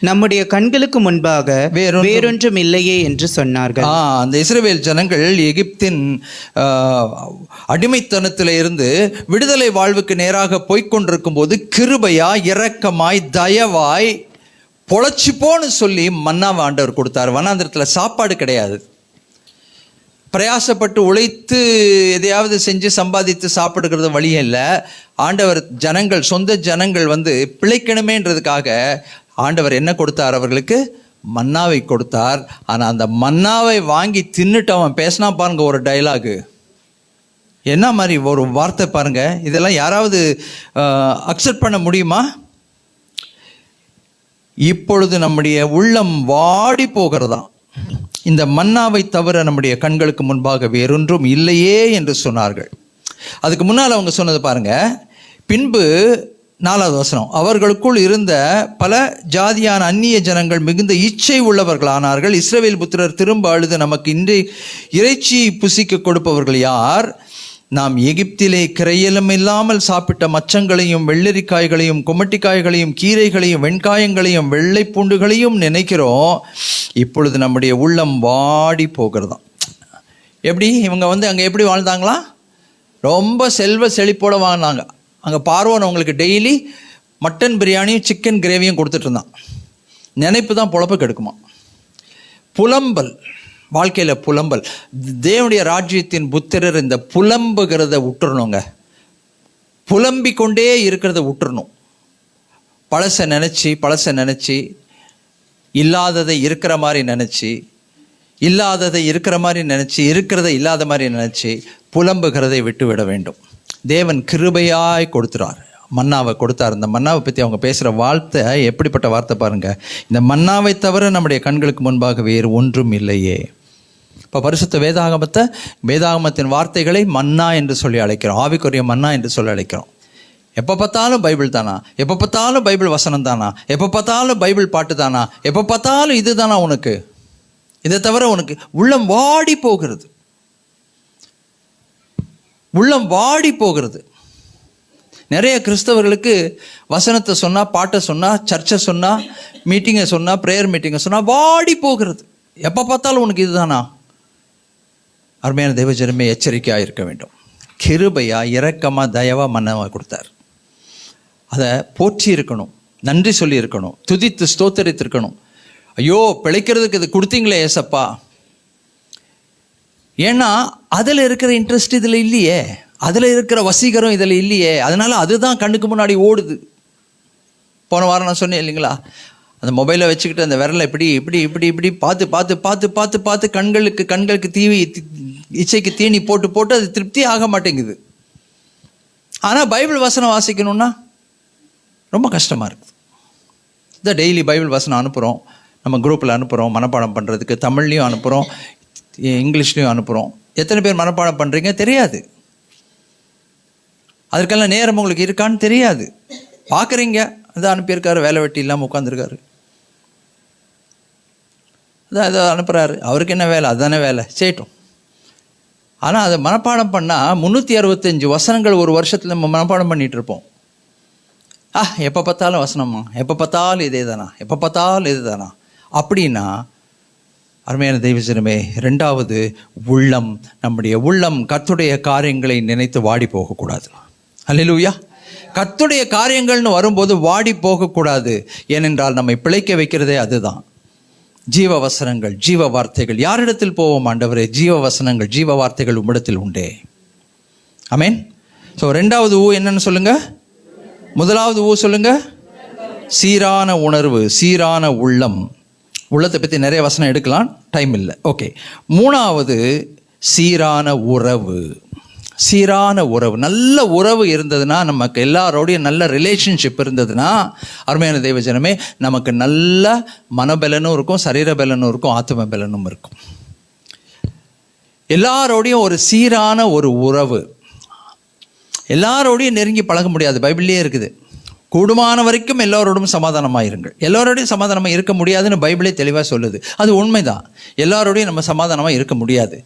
நம்முடைய கண்களுக்கு முன்பாக வேறொன்றும் இல்லையே என்று சொன்னார்கள். அந்த இஸ்ரவேல் ஜனங்கள் எகிப்தின் அடிமைத்தனத்தில் இருந்து விடுதலை வாழ்வுக்கு நேராக போய்கொண்டிருக்கும் போது கிருபையாய், இரக்கமாய், தயவாய் பொழைச்சிப்போன்னு சொல்லி மன்னாவை ஆண்டவர் கொடுத்தார். வனாந்திரத்தில் சாப்பாடு கிடையாது. பிரயாசப்பட்டு உழைத்து எதையாவது செஞ்சு சம்பாதித்து சாப்பிடுகிறது வழியே இல்லை. ஆண்டவர் ஜனங்கள், சொந்த ஜனங்கள் பிழைக்கணுமேன்றதுக்காக ஆண்டவர் என்ன கொடுத்தார்? அவர்களுக்கு மன்னாவை கொடுத்தார். ஆனால் அந்த மன்னாவை வாங்கி தின்னுட்டு அவன் பேசினா பாருங்க ஒரு டைலாகு, என்ன மாதிரி ஒரு வார்த்தை பாருங்க. இதெல்லாம் யாராவது அக்செப்ட் பண்ண முடியுமா? இப்பொழுது நம்முடைய உள்ளம் வாடி போகிறதா. இந்த மன்னாவை தவிர நம்முடைய கண்களுக்கு முன்பாக வேறொன்றும் இல்லையே என்று சொன்னார்கள். அதுக்கு முன்னால் அவங்க சொன்னது பாருங்க. பின்பு 4வது வசனம், அவர்களுக்குள் இருந்த பல ஜாதியான அந்நிய ஜனங்கள் மிகுந்த இச்சை உள்ளவர்களானார்கள். இஸ்ரவேல் புத்திரர் திரும்ப அழுது, நமக்கு இன்று இறைச்சி புசிக்க கொடுப்பவர்கள் யார்? நாம் எகிப்திலே கிரையலும் இல்லாமல் சாப்பிட்ட மச்சங்களையும் வெள்ளரிக்காய்களையும் குமட்டிக்காய்களையும் கீரைகளையும் வெண்காயங்களையும் வெள்ளை பூண்டுகளையும் நினைக்கிறோம். இப்பொழுது நம்முடைய உள்ளம் வாடி போகிறதாம். எப்படி இவங்க அங்கே எப்படி வாழ்ந்தாங்களா? ரொம்ப செல்வ செழிப்போடு வாழ்ந்தாங்க. அங்கே பார்வோன் அவங்களுக்கு டெய்லி மட்டன் பிரியாணியும் சிக்கன் கிரேவியும் கொடுத்துட்டு இருந்தான். நினைப்பு தான் பொழப்பு கெடுக்குமா. புலம்பல், வாழ்க்கையில் புலம்பல். தேவனுடைய ராஜ்யத்தின் புத்திரர் இந்த புலம்புகிறத விட்டுறணுங்க. புலம்பிக்கொண்டே இருக்கிறத விட்டுறணும். பழசை நினச்சி இல்லாததை இருக்கிற மாதிரி நினச்சி இருக்கிறத இல்லாத மாதிரி நினச்சி புலம்புகிறதை விட்டு விட வேண்டும். தேவன் கிருபையாய் கொடுத்துறார், மன்னாவை கொடுத்தார். இந்த மன்னாவை பற்றி அவங்க பேசுகிற வார்த்தை எப்படிப்பட்ட வார்த்தை பாருங்க. இந்த மன்னாவை தவிர நம்முடைய கண்களுக்கு முன்பாக வேறு ஒன்றும் இல்லையே. இப்போ பரிசுத்த வேதாகமத்தின் வார்த்தைகளை மன்னா என்று சொல்லி அழைக்கிறோம். ஆவிக்குரிய மன்னா என்று சொல்லி அழைக்கிறோம். எப்போ பார்த்தாலும் பைபிள் தானா, எப்போ பார்த்தாலும் பைபிள் வசனம் தானா, எப்போ பார்த்தாலும் பைபிள் பாட்டு தானா, எப்போ பார்த்தாலும் இது தானா உனக்கு? இதை தவிர உனக்கு உள்ளம் வாடி போகிறது. உள்ளம் வாடி போகிறது. நிறைய கிறிஸ்தவர்களுக்கு வசனத்தை சொன்னால், பாட்டை சொன்னால், சர்ச்சை சொன்னால், மீட்டிங்கை சொன்னால், ப்ரேயர் மீட்டிங்கை சொன்னால் வாடி போகிறது. எப்போ பார்த்தாலும் உனக்கு இதுதானா? அருமையான தேவஜனமே, எச்சரிக்கையாக இருக்க வேண்டும். கிருபையா இரக்கமாக தயவாக மன்னமாக கொடுத்தார். அதை போற்றி இருக்கணும், நன்றி சொல்லி இருக்கணும், துதித்து ஸ்தோத்தரித்திருக்கணும். ஐயோ பிழைக்கிறதுக்கு இது கொடுத்தீங்களே ஏசப்பா. ஏன்னா அதில் இருக்கிற இன்ட்ரெஸ்ட் இதில் இல்லையே, அதில் இருக்கிற வசீகரம் இதில் இல்லையே. அதனால அதுதான் கண்ணுக்கு முன்னாடி ஓடுது. போன வாரம் நான் சொன்னேன் இல்லைங்களா, அந்த மொபைலை வச்சுக்கிட்டு அந்த விரலை இப்படி இப்படி இப்படி இப்படி பார்த்து பார்த்து பார்த்து பார்த்து பார்த்து கண்களுக்கு தீவி இச்சைக்கு தீனி போட்டு போட்டு அது திருப்தி ஆக மாட்டேங்குது. ஆனால் பைபிள் வசனம் வாசிக்கணும்னா ரொம்ப கஷ்டமாக இருக்குது. இந்த டெய்லி பைபிள் வசனம் அனுப்புகிறோம், நம்ம குரூப்பில் அனுப்புகிறோம் மனப்பாடம் பண்ணுறதுக்கு. தமிழ்லையும் அனுப்புகிறோம், இங்கிலீஷ்லையும் அனுப்புகிறோம். எத்தனை பேர் மனப்பாடம் பண்ணுறீங்க தெரியாது. அதற்கெல்லாம் நேரம் உங்களுக்கு இருக்கான்னு தெரியாது. பார்க்குறீங்க, அதான் அனுப்பியிருக்காரு, வேலை வெட்டி இல்லாமல் உட்காந்துருக்காரு, அதான் அதை அனுப்புகிறாரு, அவருக்கு என்ன வேலை, அதுதானே வேலை, செய்யட்டும். ஆனால் அதை மனப்பாடம் பண்ணால் 365 வசனங்கள் ஒரு வருஷத்தில் நம்ம மனப்பாடம் பண்ணிகிட்டு இருப்போம். எப்போ பார்த்தாலும் வசனமா, எப்போ பார்த்தாலும் இதே தானா, எப்போ பார்த்தாலும் இது தானா அப்படின்னா, அருமையான தெய்வஜனமே, 2வது உள்ளம், நம்முடைய உள்ளம் கர்த்தருடைய காரியங்களை நினைத்து வாடி போகக்கூடாது. அல்லேலூயா. கர்த்தருடைய காரியங்கள்னு வரும்போது வாடி போகக்கூடாது. ஏனென்றால் நம்மை பிழைக்க வைக்கிறதே அதுதான். ஜீவ வசனங்கள், ஜீவ வார்த்தைகள். யாரிடத்தில் போவோம் ஆண்டவரே? ஜீவ வசனங்கள், ஜீவ வார்த்தைகள் உம்மிடத்தில் உண்டே. ஆமென். ஸோ 2வது ஊ என்னன்னு சொல்லுங்க, 1வது ஊ சொல்லுங்க. சீரான உணர்வு, சீரான உள்ளம். உள்ளத்தை பற்றி நிறைய வசனம் எடுக்கலாம், டைம் இல்லை. ஓகே. 3வது சீரான உறவு. சீரான உறவு, நல்ல உறவு இருந்ததுன்னா, நமக்கு எல்லாரோடையும் நல்ல ரிலேஷன்ஷிப் இருந்ததுன்னா, அருமையான தெய்வஜனமே, நமக்கு நல்ல மனபலனும் இருக்கும், சரீர பலனும் இருக்கும், ஆத்ம பலனும் இருக்கும். எல்லாரோடையும் ஒரு சீரான ஒரு உறவு. எல்லாரோடையும் நெருங்கி பழக முடியாது, பைபிள்லேயே இருக்குது. கூடுமான வரைக்கும் எல்லோரோடும் சமாதானமாக இருங்கள். எல்லோரோடையும் சமாதானமாக இருக்க முடியாதுன்னு பைபிளே தெளிவாக சொல்லுது. அது உண்மைதான், எல்லாரோடையும் நம்ம சமாதானமாக இருக்க முடியாது.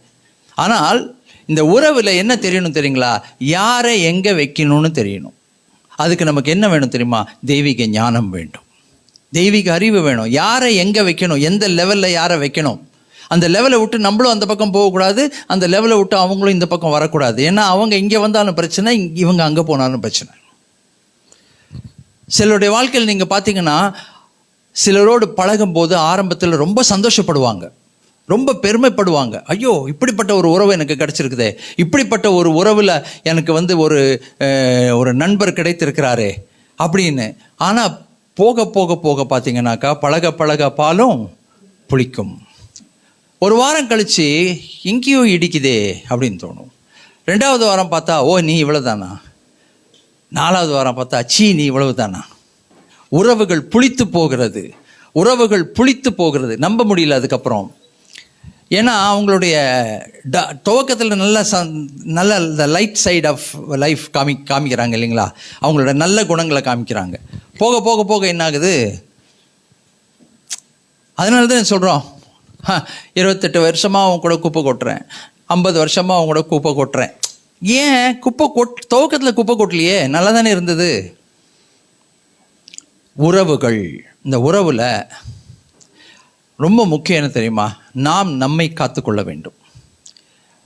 ஆனால் இந்த உறவில் என்ன தெரியணும் தெரியுங்களா? யாரை எங்கே வைக்கணும்னு தெரியணும். அதுக்கு நமக்கு என்ன வேணும் தெரியுமா? தெய்வீக ஞானம் வேண்டும், தெய்வீக அறிவு வேணும். யாரை எங்கே வைக்கணும், எந்த லெவலில் யாரை வைக்கணும், அந்த லெவலை விட்டு நம்மளும் அந்த பக்கம் போகக்கூடாது, அந்த லெவலை விட்டு அவங்களும் இந்த பக்கம் வரக்கூடாது. ஏன்னா அவங்க இங்கே வந்தாலும் பிரச்சனை, இவங்க அங்கே போனாலும் பிரச்சனை. சிலருடைய வாழ்க்கையில் நீங்கள் பார்த்தீங்கன்னா, சிலரோடு பழகும் போது ஆரம்பத்தில் ரொம்ப சந்தோஷப்படுவாங்க, ரொம்ப பெருமைப்படுவாங்க. ஐயோ இப்படிப்பட்ட ஒரு உறவு எனக்கு கிடச்சிருக்குதே, இப்படிப்பட்ட ஒரு உறவில் எனக்கு ஒரு நண்பர் கிடைத்திருக்கிறாரே அப்படின்னு. ஆனால் போக போக போக பார்த்தீங்கன்னாக்கா, பழக பழக பாலும் புளிக்கும். ஒரு வாரம் கழித்து எங்கேயோ இடிக்குதே அப்படின்னு தோணும். 2வது வாரம் பார்த்தா, ஓ நீ இவ்வளோ தானா. 4வது வாரம் பார்த்தா, சீ நீ இவ்வளவு தானா. உறவுகள் புளித்து போகிறது, உறவுகள் புளித்து போகிறது, நம்ப முடியல. அதுக்கப்புறம் ஏன்னா அவங்களுடைய துவக்கத்தில் நல்ல இந்த லைட் சைட் ஆஃப் லைஃப் காமிக்கிறாங்க இல்லைங்களா, அவங்களோட நல்ல குணங்களை காமிக்கிறாங்க. போக போக போக என்ன ஆகுது? அதனால தான் சொல்கிறோம், 28 வருஷமாக அவங்க கூட குப்பை கொட்டுறேன், 50 வருஷமாக அவங்க கூட குப்பை கொட்டுறேன். ஏன் துவக்கத்தில் குப்பை கொட்டலையே, நல்லா தானே இருந்தது. உறவுகள், இந்த உறவில் ரொம்ப முக்கியம் என்ன தெரியுமா? நாம் நம்மை காத்துக்கொள்ள வேண்டும்.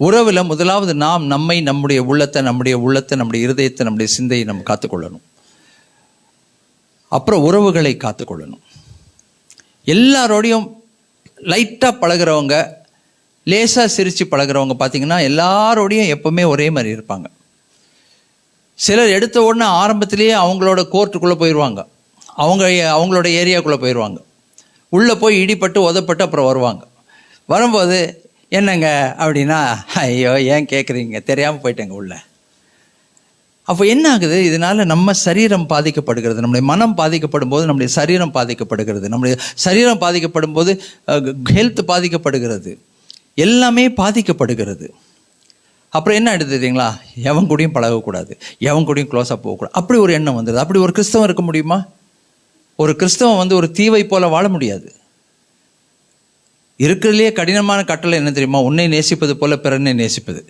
உறவில் முதலாவது நாம் நம்மை, நம்முடைய உள்ளத்தை, நம்முடைய இருதயத்தை, நம்முடைய சிந்தையை நம்ம காத்துக்கொள்ளணும். அப்புறம் உறவுகளை காத்துக்கொள்ளணும். எல்லாரோடையும் லைட்டாக பழகிறவங்க, லேசாக சிரித்து பழகிறவங்க பார்த்திங்கன்னா எல்லாரோடையும் எப்போவுமே ஒரே மாதிரி இருப்பாங்க. சிலர் எடுத்த உடனே ஆரம்பத்திலேயே அவங்களோட கோர்ட்டுக்குள்ளே போயிடுவாங்க, அவங்களோட ஏரியாக்குள்ளே போயிடுவாங்க. உள்ளே போய் இடிப்பட்டு உதப்பட்டு அப்புறம் வருவாங்க. வரும்போது என்னங்க அப்படின்னா, ஐயோ ஏன் கேட்குறீங்க, தெரியாமல் போயிட்டேங்க உள்ள. அப்போ என்ன ஆகுது? இதனால் நம்ம சரீரம் பாதிக்கப்படுகிறது, நம்முடைய மனம் பாதிக்கப்படும் போது நம்முடைய சரீரம் பாதிக்கப்படுகிறது, நம்முடைய சரீரம் பாதிக்கப்படும் போது ஹெல்த் பாதிக்கப்படுகிறது, எல்லாமே பாதிக்கப்படுகிறது. அப்புறம் என்ன ஆகிடுது தெரியுங்களா? எவன் கூடயும் பழகக்கூடாது, எவன் கூடயும் க்ளோஸாக போகக்கூடாது, அப்படி ஒரு எண்ணம் வந்துடுது. அப்படி ஒரு கிறிஸ்தவம் இருக்க முடியுமா? ஒரு கிறிஸ்தவன் ஒரு தீவை போல வாழ முடியாது. இருக்கிறதுலேயே கடினமான கட்டளை என்ன தெரியுமா? உன்னை நேசிப்பது போல பிறனை நேசிப்பது.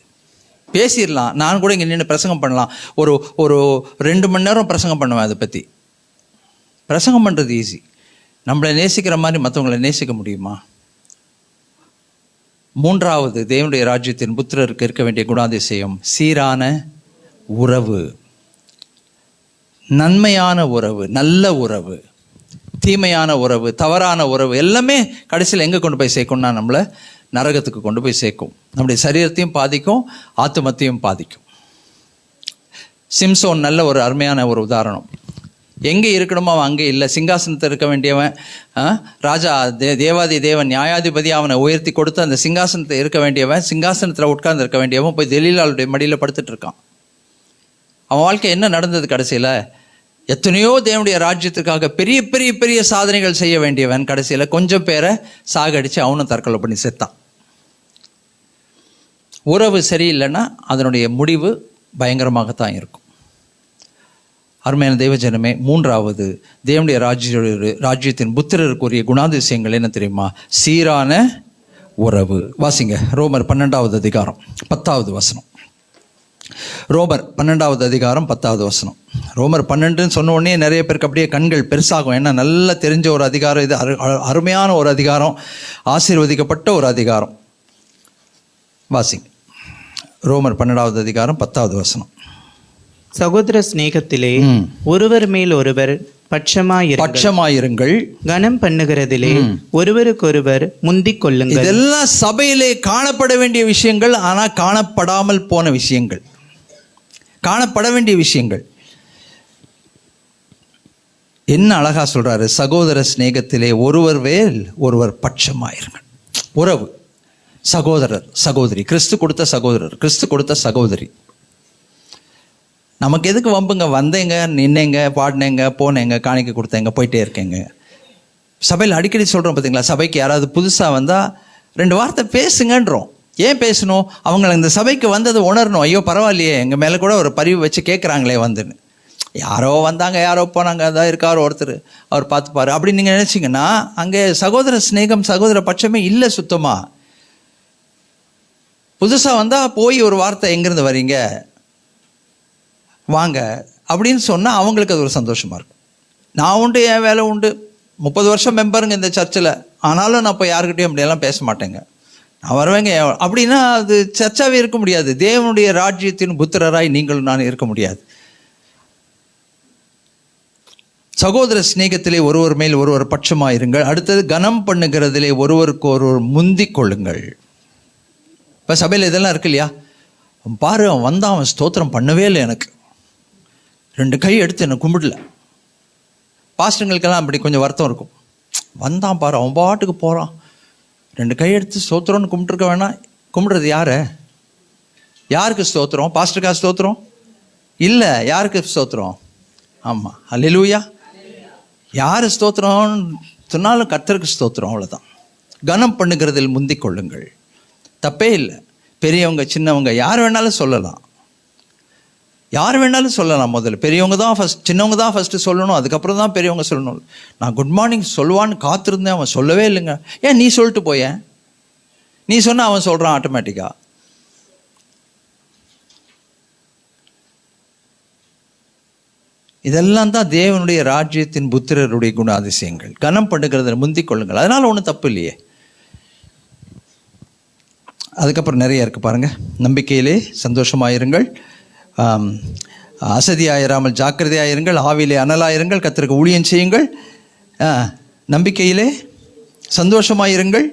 பேசிடலாம், நான் கூட இங்கே நின்று பிரசங்கம் பண்ணலாம், ஒரு 2 மணி நேரம் பிரசங்கம் பண்ணுவேன் அதை பற்றி. பிரசங்கம் பண்ணுறது ஈஸி, நம்மளை நேசிக்கிற மாதிரி மற்றவங்களை நேசிக்க முடியுமா? மூன்றாவது, தேவனுடைய ராஜ்யத்தின் புத்திரருக்கு இருக்க வேண்டிய குணாதிசயம் சீரான உறவு, நன்மையான உறவு, நல்ல உறவு. தீமையான உறவு, தவறான உறவு எல்லாமே கடைசியில் எங்கே கொண்டு போய் சேர்க்கும்னா நம்மளை நரகத்துக்கு கொண்டு போய் சேர்க்கும். நம்முடைய சரீரத்தையும் பாதிக்கும், ஆத்துமத்தையும் பாதிக்கும். சிம்சோன் நல்ல ஒரு அருமையான ஒரு உதாரணம். எங்கே இருக்கணுமோ அவன் அங்கே இல்லை. சிங்காசனத்தில் இருக்க வேண்டியவன், ராஜா தேவாதி தேவன் நியாயாதிபதி அவனை உயர்த்தி கொடுத்து அந்த சிங்காசனத்தில் இருக்க வேண்டியவன், சிங்காசனத்தில் உட்கார்ந்து இருக்க வேண்டியவன் போய் தெலீலாளுடைய மடியில் படுத்துட்டு இருக்கான். அவன் வாழ்க்கை என்ன நடந்தது? கடைசியில் எத்தனையோ தேவனுடைய ராஜ்யத்துக்காக பெரிய பெரிய பெரிய சாதனைகள் செய்ய வேண்டியவன் கடைசியில் கொஞ்சம் பேரை சாகடித்து அவனும் தற்கொலை பண்ணி செத்தான். உறவு சரியில்லைன்னா அதனுடைய முடிவு பயங்கரமாகத்தான் இருக்கும். அருமையான தேவஜனமே, மூன்றாவது தேவனுடைய ராஜ்யத்தின் புத்திரருக்குரிய குணாதிசயங்கள் என்ன தெரியுமா? சீரான உறவு. வாசிங்க ரோமர் 12வது அதிகாரம் 10வது வசனம். ரோமர் 12வது அதிகாரம் 10வது வசனம். ரோமர் 12ன்னு சொன்ன உடனே நிறைய பேருக்கு அப்படியே கண்கள் பெருசாகும். ஏன்னா நல்லா தெரிஞ்ச ஒரு அதிகாரம் இது, அருமையான ஒரு அதிகாரம், ஆசீர்வதிக்கப்பட்ட ஒரு அதிகாரம். வாசிங்க ரோமர் 12வது அதிகாரம் 10வது வசனம். சகோதர சிநேகத்திலே ஒருவர் மேல் ஒருவர் பட்சமாயிருங்கள், கனம் பண்ணுகிறதிலே ஒருவருக்கொருவர் முந்திக் கொள்ளுங்கள். இதெல்லாம் சபையிலே காணப்பட வேண்டிய விஷயங்கள், ஆனால் காணப்படாமல் போன விஷயங்கள், காணப்பட வேண்டிய விஷயங்கள். என்ன அழகா சொல்றாரு, சகோதர சிநேகத்திலே ஒருவர் மேல் ஒருவர் பட்சமாயிருங்கள். உறவு, சகோதரர் சகோதரி, கிறிஸ்து கொடுத்த சகோதரர், கிறிஸ்து கொடுத்த சகோதரி. நமக்கு எதுக்கு வம்புங்க? வந்தேங்க, நின்னேங்க, பாடினேங்க, போனேங்க, காணிக்க கொடுத்தேங்க, போயிட்டே இருக்கேங்க. சபையில் அடிக்கடி சொல்கிறோம் பார்த்தீங்களா, சபைக்கு யாராவது புதுசாக வந்தால் 2 வார்த்தை பேசுங்கன்றோம். ஏன் பேசணும்? அவங்கள இந்த சபைக்கு வந்தது உணரணும். ஐயோ பரவாயில்லையே, எங்கள் மேலே கூட ஒரு பரிவு வச்சு கேட்குறாங்களே வந்துன்னு. யாரோ வந்தாங்க, யாரோ போனாங்க, அதான் இருக்கார் ஒருத்தர், அவர் பார்த்துப்பாரு அப்படின்னு நீங்கள் நினச்சிங்கன்னா அங்கே சகோதர சிநேகம், சகோதர பட்சமே இல்லை சுத்தமாக. புதுசாக வந்தால் போய் ஒரு வார்த்தை, எங்கேருந்து வரீங்க, வாங்க அப்படின்னு சொன்னால் அவங்களுக்கு அது ஒரு சந்தோஷமாக இருக்கும். நான் உண்டு, என் வேலை உண்டு, 30 வருஷம் மெம்பருங்க இந்த சர்ச்சில், ஆனாலும் நான் இப்போ யாருக்கிட்டையும் அப்படியெல்லாம் பேச மாட்டேங்க, நான் வருவேங்க அப்படின்னா அது சர்ச்சாகவே இருக்க முடியாது. தேவனுடைய ராஜ்யத்தின் புத்திரராய் நீங்களும் நான் இருக்க முடியாது. சகோதர சிநேகத்திலே ஒருவர் மேல் ஒருவர் பட்சமாயிருங்கள். அடுத்தது கனம் பண்ணுகிறதிலே ஒருவருக்கு ஒருவர் முந்திக் கொள்ளுங்கள். இப்போ சபையில் இதெல்லாம் இருக்கு இல்லையா? பாரு, அவன் வந்தான், அவன் ஸ்தோத்திரம் பண்ணவே இல்லை, எனக்கு 2 கை எடுத்து என்னை கும்பிடல. பாஸ்டருங்களுக்கெல்லாம் அப்படி கொஞ்சம் வருத்தம் இருக்கும். வந்தான் பாரு, அவன் பாட்டுக்கு போகிறான், 2 கை எடுத்து ஸ்தோத்திரம்னு கும்பிட்டுருக்க வேணாம். கும்பிடுறது யாரு? யாருக்கு ஸ்தோத்திரம்? பாஸ்டருக்கா ஸ்தோத்திரம்? இல்லை. யாருக்கு ஸ்தோத்திரம்? ஆமாம், அல்லேலூயா. யார் ஸ்தோத்திரம் சொன்னாலும் கர்த்தருக்கு ஸ்தோத்திரம், அவ்வளோதான். கனம் பண்ணுகிறதில் முந்திக் கொள்ளுங்கள். தப்பே இல்லை. பெரியவங்க சின்னவங்க யார் வேணாலும் சொல்லலாம், யார் வேணாலும் சொல்லலாம். முதல்ல பெரியவங்க தான் ஃபஸ்ட், சின்னவங்க தான் ஃபஸ்ட்டு சொல்லணும், அதுக்கப்புறம் தான் பெரியவங்க சொல்லணும். நான் குட் மார்னிங் சொல்லுவான்னு காத்திருந்தேன், அவன் சொல்லவே இல்லைங்க. ஏன் நீ சொல்லிட்டு போயேன்? நீ சொன்ன அவன் சொல்கிறான் ஆட்டோமேட்டிக்காக. இதெல்லாம் தான் தேவனுடைய ராஜ்யத்தின் புத்திரருடைய குணாதிசயங்கள். கனம் பண்ணுகிறத முந்திக் கொள்ளுங்கள், அதனால் ஒன்றும் தப்பு இல்லையே. அதுக்கப்புறம் நிறைய இருக்குது பாருங்கள். நம்பிக்கையிலே சந்தோஷமாயிருங்கள், அசதியாயிராமல் ஜாக்கிரதையாயிருங்கள், ஆவியிலே அனலாயிருங்கள், கர்த்தருக்கு ஊழியம் செய்யுங்கள், நம்பிக்கையிலே சந்தோஷமாயிருங்கள்,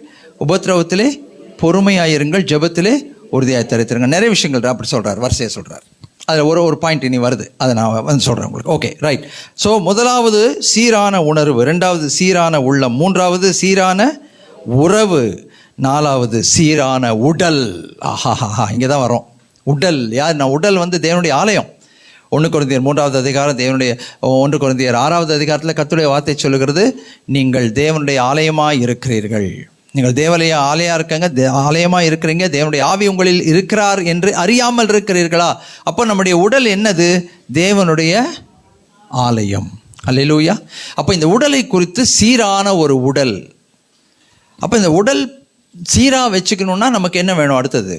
உபத்திரவத்திலே பொறுமையாயிருங்கள், ஜெபத்திலே உறுதியாய் தரித்திருங்க. நிறைய விஷயங்கள் அப்படி சொல்கிறார், வரிசையை சொல்கிறார். அதில் ஒரு பாயிண்ட் இனி வருது, அதை நான் வந்து சொல்கிறேன் உங்களுக்கு. Okay, right. ஸோ முதலாவது சீரான உணர்வு, ரெண்டாவது சீரான உள்ளம், மூன்றாவது சீரான உறவு, நாலாவது சீரான உடல். ஆஹாஹா, இங்கே தான் வரோம். உடல் யார்? நான் உடல் வந்து தேவனுடைய ஆலயம். 1 கொரிந்தியர் 3வது அதிகாரம், தேவனுடைய 1 கொரிந்தியர் 6வது அதிகாரத்தில் கர்த்தருடைய வார்த்தை சொல்லுகிறது, நீங்கள் தேவனுடைய ஆலயமாக இருக்கிறீர்கள். நீங்கள் தேவாலய ஆலயம் இருக்காங்க, ஆலயமாக இருக்கிறீங்க, தேவனுடைய ஆவி உங்களில் இருக்கிறார் என்று அறியாமல் இருக்கிறீர்களா? அப்போ நம்முடைய உடல் என்னது? தேவனுடைய ஆலயம். அல்லேலூயா. அப்போ இந்த உடலை குறித்து சீரான ஒரு உடல். அப்போ இந்த உடல் சீராக வச்சுக்கணுன்னா நமக்கு என்ன வேணும்? அடுத்தது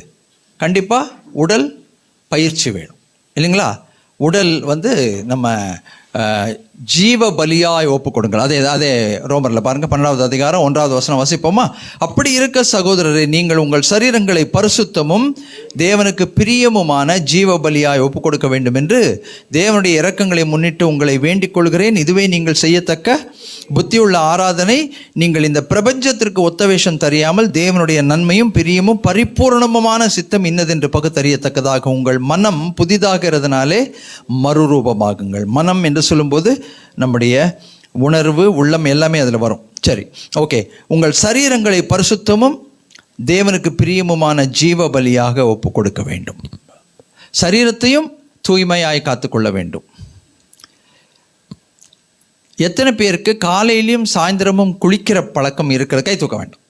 கண்டிப்பாக உடல் பயிற்சி வேணும், இல்லைங்களா? உடல் வந்து நம்ம ஜீவ பலியாய் ஒப்பு கொடுங்கள். அதே ரோமரில் பாருங்கள், 12வது அதிகாரம் 1வது வசனம் வாசிப்போமா? அப்படி இருக்க சகோதரரே, நீங்கள் உங்கள் சரீரங்களை பரிசுத்தமும் தேவனுக்கு பிரியமுமான ஜீவ பலியாய் ஒப்பு கொடுக்க வேண்டும் என்று தேவனுடைய இரக்கங்களை முன்னிட்டு உங்களை வேண்டிக் கொள்கிறேன். இதுவே நீங்கள் செய்யத்தக்க புத்தியுள்ள ஆராதனை. நீங்கள் இந்த பிரபஞ்சத்திற்கு ஒத்த வேஷம் தெரியாமல் தேவனுடைய நன்மையும் பிரியமும் பரிபூர்ணமுமான சித்தம் இன்னதென்று பகுத்தறியத்தக்கதாக உங்கள் மனம் புதிதாகிறதுனாலே மறுரூபமாகுங்கள். மனம் என்று சொல்லும்போது நம்முடைய உணர்வு, உள்ளம் எல்லாமே அதில் வரும். சரி, ஓகே. உங்கள் சரீரங்களை பரிசுத்தமும் தேவனுக்கு பிரியமுமான ஜீவ பலியாக ஒப்பு கொடுக்க வேண்டும். சரீரத்தையும் தூய்மையாய் காத்துக்கொள்ள வேண்டும். எத்தனை பேருக்கு காலையிலையும் சாயந்தரமும் குளிக்கிற பழக்கம் இருக்கிற? கை தூக்க வேண்டாம்.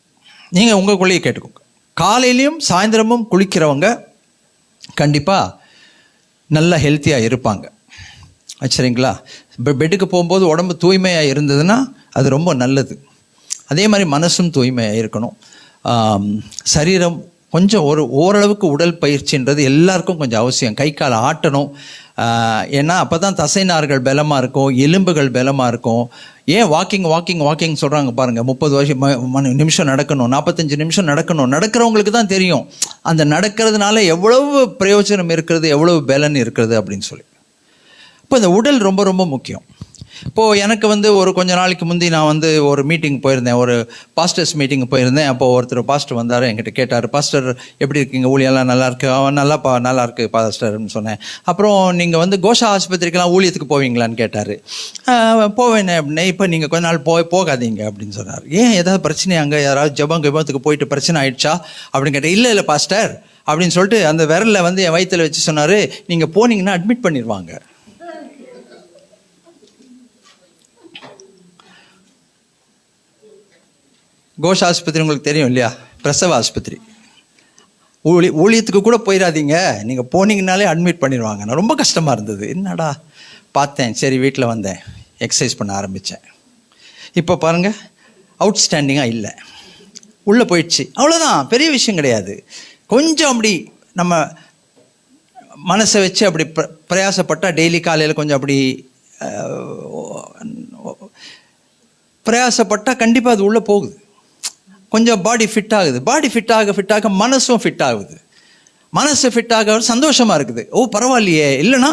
நீங்கள் உங்களுக்குள்ளேயே கேட்டுக்கோங்க. காலையிலையும் சாயந்தரமும் குளிக்கிறவங்க கண்டிப்பாக நல்லா ஹெல்த்தியாக இருப்பாங்க. சரிங்களா? பெட்டுக்கு போகும்போது உடம்பு தூய்மையாக இருந்ததுன்னா அது ரொம்ப நல்லது. அதே மாதிரி மனசும் தூய்மையாக இருக்கணும். சரீரம் கொஞ்சம் ஓரளவுக்கு உடல் பயிற்சின்றது எல்லாருக்கும் கொஞ்சம் அவசியம். கை கால் ஆட்டணும். ஏன்னா அப்போ தான் தசைநார்கள் பலமாக இருக்கும், எலும்புகள் பலமாக இருக்கும். ஏன் வாக்கிங் சொல்கிறாங்க பாருங்கள். 30 நிமிஷம் நடக்கணும், 45 நிமிஷம் நடக்கணும். நடக்கிறவங்களுக்கு தான் தெரியும் அந்த நடக்கிறதுனால எவ்வளவு பிரயோஜனம் இருக்கிறது, எவ்வளவு பலன் இருக்கிறது அப்படின்னு சொல்லி. இப்போ இந்த உடல் ரொம்ப ரொம்ப முக்கியம். இப்போது எனக்கு வந்து கொஞ்ச நாளைக்கு முந்தி நான் ஒரு மீட்டிங் போயிருந்தேன், ஒரு பாஸ்டர்ஸ் மீட்டிங் போயிருந்தேன். அப்போது ஒருத்தர் பாஸ்டர் வந்தார், என்கிட்ட கேட்டார், பாஸ்டர் எப்படி இருக்கீங்க, ஊழியெல்லாம் நல்லா இருக்கு? அவன் நல்லா இருக்கு பாஸ்டர்னு சொன்னேன். அப்புறம் நீங்கள் கோஷா ஆஸ்பத்திரிக்கெல்லாம் ஊழியத்துக்கு போவீங்களான்னு கேட்டார். போவேனே அப்படின்னே. இப்போ நீங்கள் கொஞ்ச நாள் போகாதீங்க அப்படின்னு சொன்னார். ஏன், ஏதாவது பிரச்சனை, அங்கே யாராவது ஜபத்துக்கு போயிட்டு பிரச்சனை ஆயிடுச்சா அப்படின்னு கேட்டேன். இல்லை பாஸ்டர் அப்படின்னு சொல்லிட்டு அந்த விரலில் என் வயிற்றில் வச்சு சொன்னார், நீங்கள் போனீங்கன்னா அட்மிட் பண்ணிடுவாங்க. கோஷ் ஆஸ்பத்திரி உங்களுக்கு தெரியும் இல்லையா? பிரசவ ஆஸ்பத்திரி. ஊழியத்துக்கு கூட போயிடாதீங்க, நீங்கள் போனீங்கனாலே அட்மிட் பண்ணிடுவாங்க. நான் ரொம்ப கஷ்டமாக இருந்தது. என்னடா பார்த்தேன், சரி வீட்டில் வந்தேன், எக்ஸசைஸ் பண்ண ஆரம்பித்தேன். இப்போ பாருங்கள், அவுட்ஸ்டாண்டிங்காக இல்லை, உள்ளே போயிடுச்சு. அவ்வளோதான், பெரிய விஷயம் கிடையாது. கொஞ்சம் அப்படி நம்ம மனசை வச்சு அப்படி பிரயாசப்பட்டால், டெய்லி காலையில் கொஞ்சம் அப்படி பிரயாசப்பட்டால் கண்டிப்பாக அது உள்ளே போகுது. கொஞ்சம் பாடி ஃபிட் ஆகுது. பாடி ஃபிட் ஆக மனசும் ஃபிட் ஆகுது. மனசு ஃபிட் ஆக சந்தோஷமாக இருக்குது. ஓ பரவாயில்லையே. இல்லைன்னா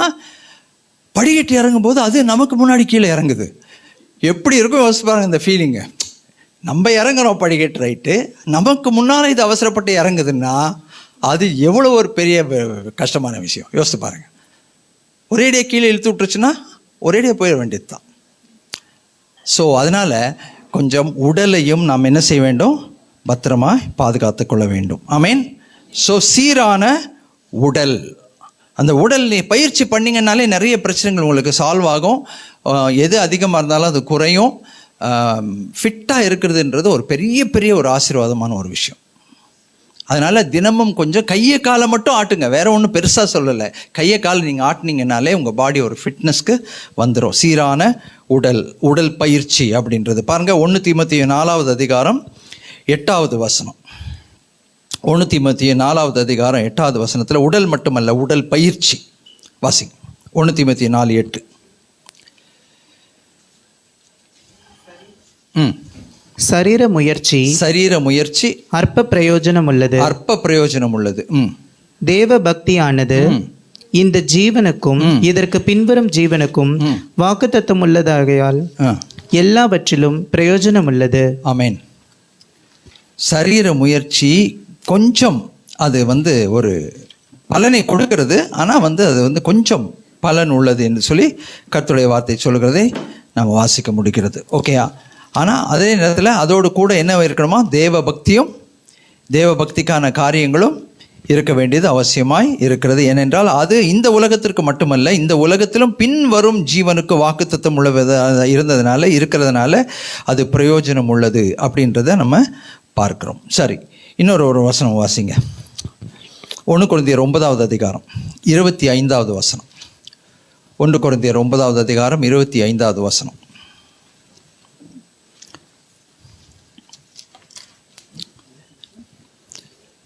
படிக்கட்டு இறங்கும்போது அது நமக்கு முன்னாடி கீழே இறங்குது. எப்படி இருக்கும் யோசிச்சு பாருங்க இந்த ஃபீலிங்கு. நம்ம இறங்குறோம் படிக்கட்டு, ரைட்டு, நமக்கு முன்னால் இது அவசரப்பட்டு இறங்குதுன்னா அது எவ்வளோ ஒரு பெரிய கஷ்டமான விஷயம். யோசிச்சு பாருங்கள். ஒரேடியாக கீழே இழுத்து விட்டுருச்சுன்னா ஒரேடியாக போயிட வேண்டியது தான். ஸோ அதனால் கொஞ்சம் உடலையும் நாம் என்ன செய்ய வேண்டும்? பத்திரமாக பாதுகாத்து கொள்ள வேண்டும். ஆமேன். ஸோ சீரான உடல், அந்த உடல் நீ பயிற்சி பண்ணிங்கனாலே நிறைய பிரச்சனைகள் உங்களுக்கு சால்வ் ஆகும். எது அதிகமாக இருந்தாலும் அது குறையும். ஃபிட்டாக இருக்கிறதுன்றது ஒரு பெரிய ஒரு ஆசீர்வாதமான ஒரு விஷயம். அதனால் தினமும் கொஞ்சம் கையை காலை மட்டும் ஆட்டுங்க, வேற ஒன்றும் பெருசாக சொல்லலை. கையை காலை நீங்கள் ஆட்டினீங்கனாலே உங்கள் பாடி ஒரு ஃபிட்னஸ்க்கு வந்துடும். சீரான உடல் பயிற்சி அப்படின்றது பாருங்கள். 1 தீமோத்தேயு 4வது அதிகாரம் 8வது வசனம். 1 தீமோத்தேயு 4வது அதிகாரம் 8வது வசனத்தில் உடல் மட்டுமல்ல, உடல் பயிற்சி வாசிங்க. 1 தீமோத்தேயு 4:8. சரீர முயற்சி அற்ப பிரயோஜனம் உள்ளது. தேவ பக்தியானது இந்த ஜீவனுக்கும் இதற்கு பின்வரும் ஜீவனுக்கும் வாக்குத்தத்தம் உள்ளதாகையால் எல்லாவற்றிலும் பிரயோஜனம் உள்ளது. ஆமென். சரீர முயற்சி கொஞ்சம் அது ஒரு பலனை கொடுக்கிறது, ஆனால் அது கொஞ்சம் பலன் உள்ளது என்று சொல்லி கர்த்தருடைய வார்த்தை சொல்கிறதை நம்ம வாசிக்க முடிகிறது. ஓகேயா? ஆனால் அதே நேரத்தில் அதோடு கூட என்ன இருக்கணுமா? தேவ பக்திக்கான காரியங்களும் இருக்க வேண்டியது அவசியமாய் இருக்கிறது. ஏனென்றால் அது இந்த உலகத்திற்கு மட்டுமல்ல, இந்த உலகத்திலும் பின்வரும் ஜீவனுக்கு வாக்குத்தத்தம் இருக்கிறதுனால அது பிரயோஜனம் உள்ளது அப்படின்றத நம்ம பார்க்கிறோம். சரி, இன்னொரு வசனம் வாசிங்க. 1 கொரிந்தியர் 9வது அதிகாரம் 25வது வசனம். 1 கொரிந்தியர் 9வது அதிகாரம் 25வது வசனம்.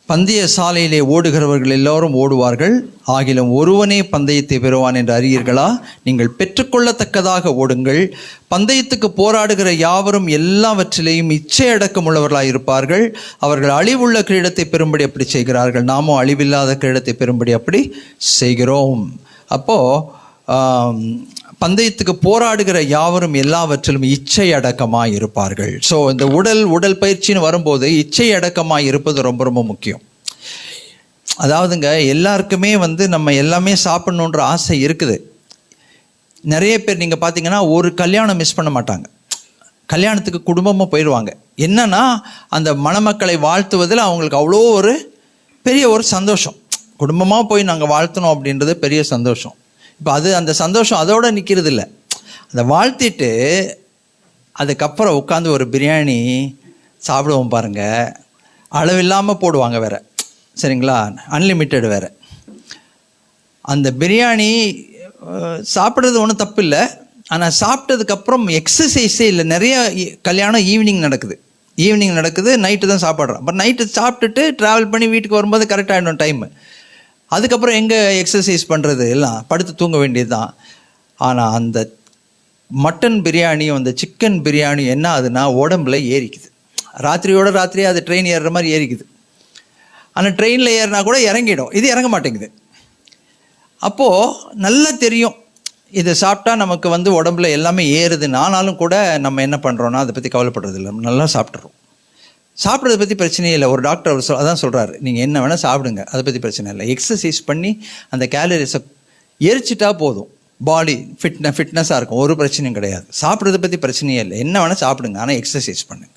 பந்தய சாலையிலே ஓடுகிறவர்கள் எல்லோரும் ஓடுவார்கள், ஆகிலும் ஒருவனே பந்தயத்தை பெறுவான் என்று அறியீர்களா? நீங்கள் பெற்றுக்கொள்ளத்தக்கதாக ஓடுங்கள். பந்தயத்துக்கு போராடுகிற யாவரும் எல்லாவற்றிலேயும் இச்சை அடக்கமுள்ளவர்களாக இருப்பார்கள். அவர்கள் அழிவுள்ள கிரீடத்தை பெறும்படி அப்படி செய்கிறார்கள், நாமும் அழிவில்லாத கிரீடத்தை பெறும்படி அப்படி செய்கிறோம். அப்போது பந்தயத்துக்கு போராடுகிற யாவரும் எல்லாவற்றிலும் இச்சை அடக்கமாக இருப்பார்கள். ஸோ இந்த உடல் பயிற்சின்னு வரும்போது இச்சை அடக்கமாக இருப்பது ரொம்ப ரொம்ப முக்கியம். அதாவதுங்க, எல்லாருக்குமே நம்ம எல்லாமே சாப்பிடணுன்ற ஆசை இருக்குது. நிறைய பேர் நீங்கள் பார்த்தீங்கன்னா ஒரு கல்யாணம் மிஸ் பண்ண மாட்டாங்க, கல்யாணத்துக்கு குடும்பமாக போயிடுவாங்க. என்னன்னா அந்த மணமக்களை வாழ்த்துவதில் அவங்களுக்கு அவ்வளோ ஒரு பெரிய ஒரு சந்தோஷம். குடும்பமாக போய் நாங்கள் வாழ்த்தணும் அப்படின்றது பெரிய சந்தோஷம். இப்போ அந்த சந்தோஷம் அதோடு நிற்கிறது இல்லை. அந்த வாழ்த்திட்டு அதுக்கப்புறம் உட்காந்து ஒரு பிரியாணி சாப்பிடுவோம் பாருங்கள், அளவில்லாமல் போடுவாங்க வேறு, சரிங்களா? அன்லிமிட்டெட் வேறு. அந்த பிரியாணி சாப்பிட்றது ஒன்றும் தப்பு இல்லை, ஆனால் சாப்பிட்டதுக்கப்புறம் எக்ஸசைஸே இல்லை. நிறைய கல்யாணம் ஈவினிங் நடக்குது, நைட்டு தான் சாப்பிட்றோம். அப்புறம் நைட்டு சாப்பிட்டுட்டு ட்ராவல் பண்ணி வீட்டுக்கு வரும்போது கரெக்டாகிடும் டைமு. அதுக்கப்புறம் எங்கே எக்ஸசைஸ் பண்ணுறது? எல்லாம் படுத்து தூங்க வேண்டியது தான். ஆனால் அந்த மட்டன் பிரியாணியும் அந்த சிக்கன் பிரியாணியும் என்ன ஆகுதுன்னா உடம்புல ஏறிக்குது. ராத்திரியே அது ட்ரெயின் ஏறுற மாதிரி ஏறிக்குது. ஆனால் ட்ரெயினில் ஏறினா கூட இறங்கிடும், இது இறங்க மாட்டேங்குது. அப்போது நல்லா தெரியும் இதை சாப்பிட்டா நமக்கு உடம்புல எல்லாமே ஏறுதுன்னு. ஆனாலும் கூட நம்ம என்ன பண்ணுறோன்னா அதை பற்றி கவலைப்படுறது இல்லை, நல்லா சாப்பிட்றோம். சாப்பிட்றத பற்றி பிரச்சனையே இல்லை. ஒரு டாக்டர் அவர் அதான் சொல்கிறாரு, நீங்கள் என்ன வேணால் சாப்பிடுங்க, அதை பற்றி பிரச்சனை இல்லை. எக்ஸசைஸ் பண்ணி அந்த கேலரிஸை எரிச்சிட்டா போதும், பாடி ஃபிட்னஸாக இருக்கும், ஒரு பிரச்சனையும் கிடையாது. சாப்பிட்றத பற்றி பிரச்சனையே இல்லை, என்ன வேணால் சாப்பிடுங்க, ஆனால் எக்ஸசைஸ் பண்ணுங்க.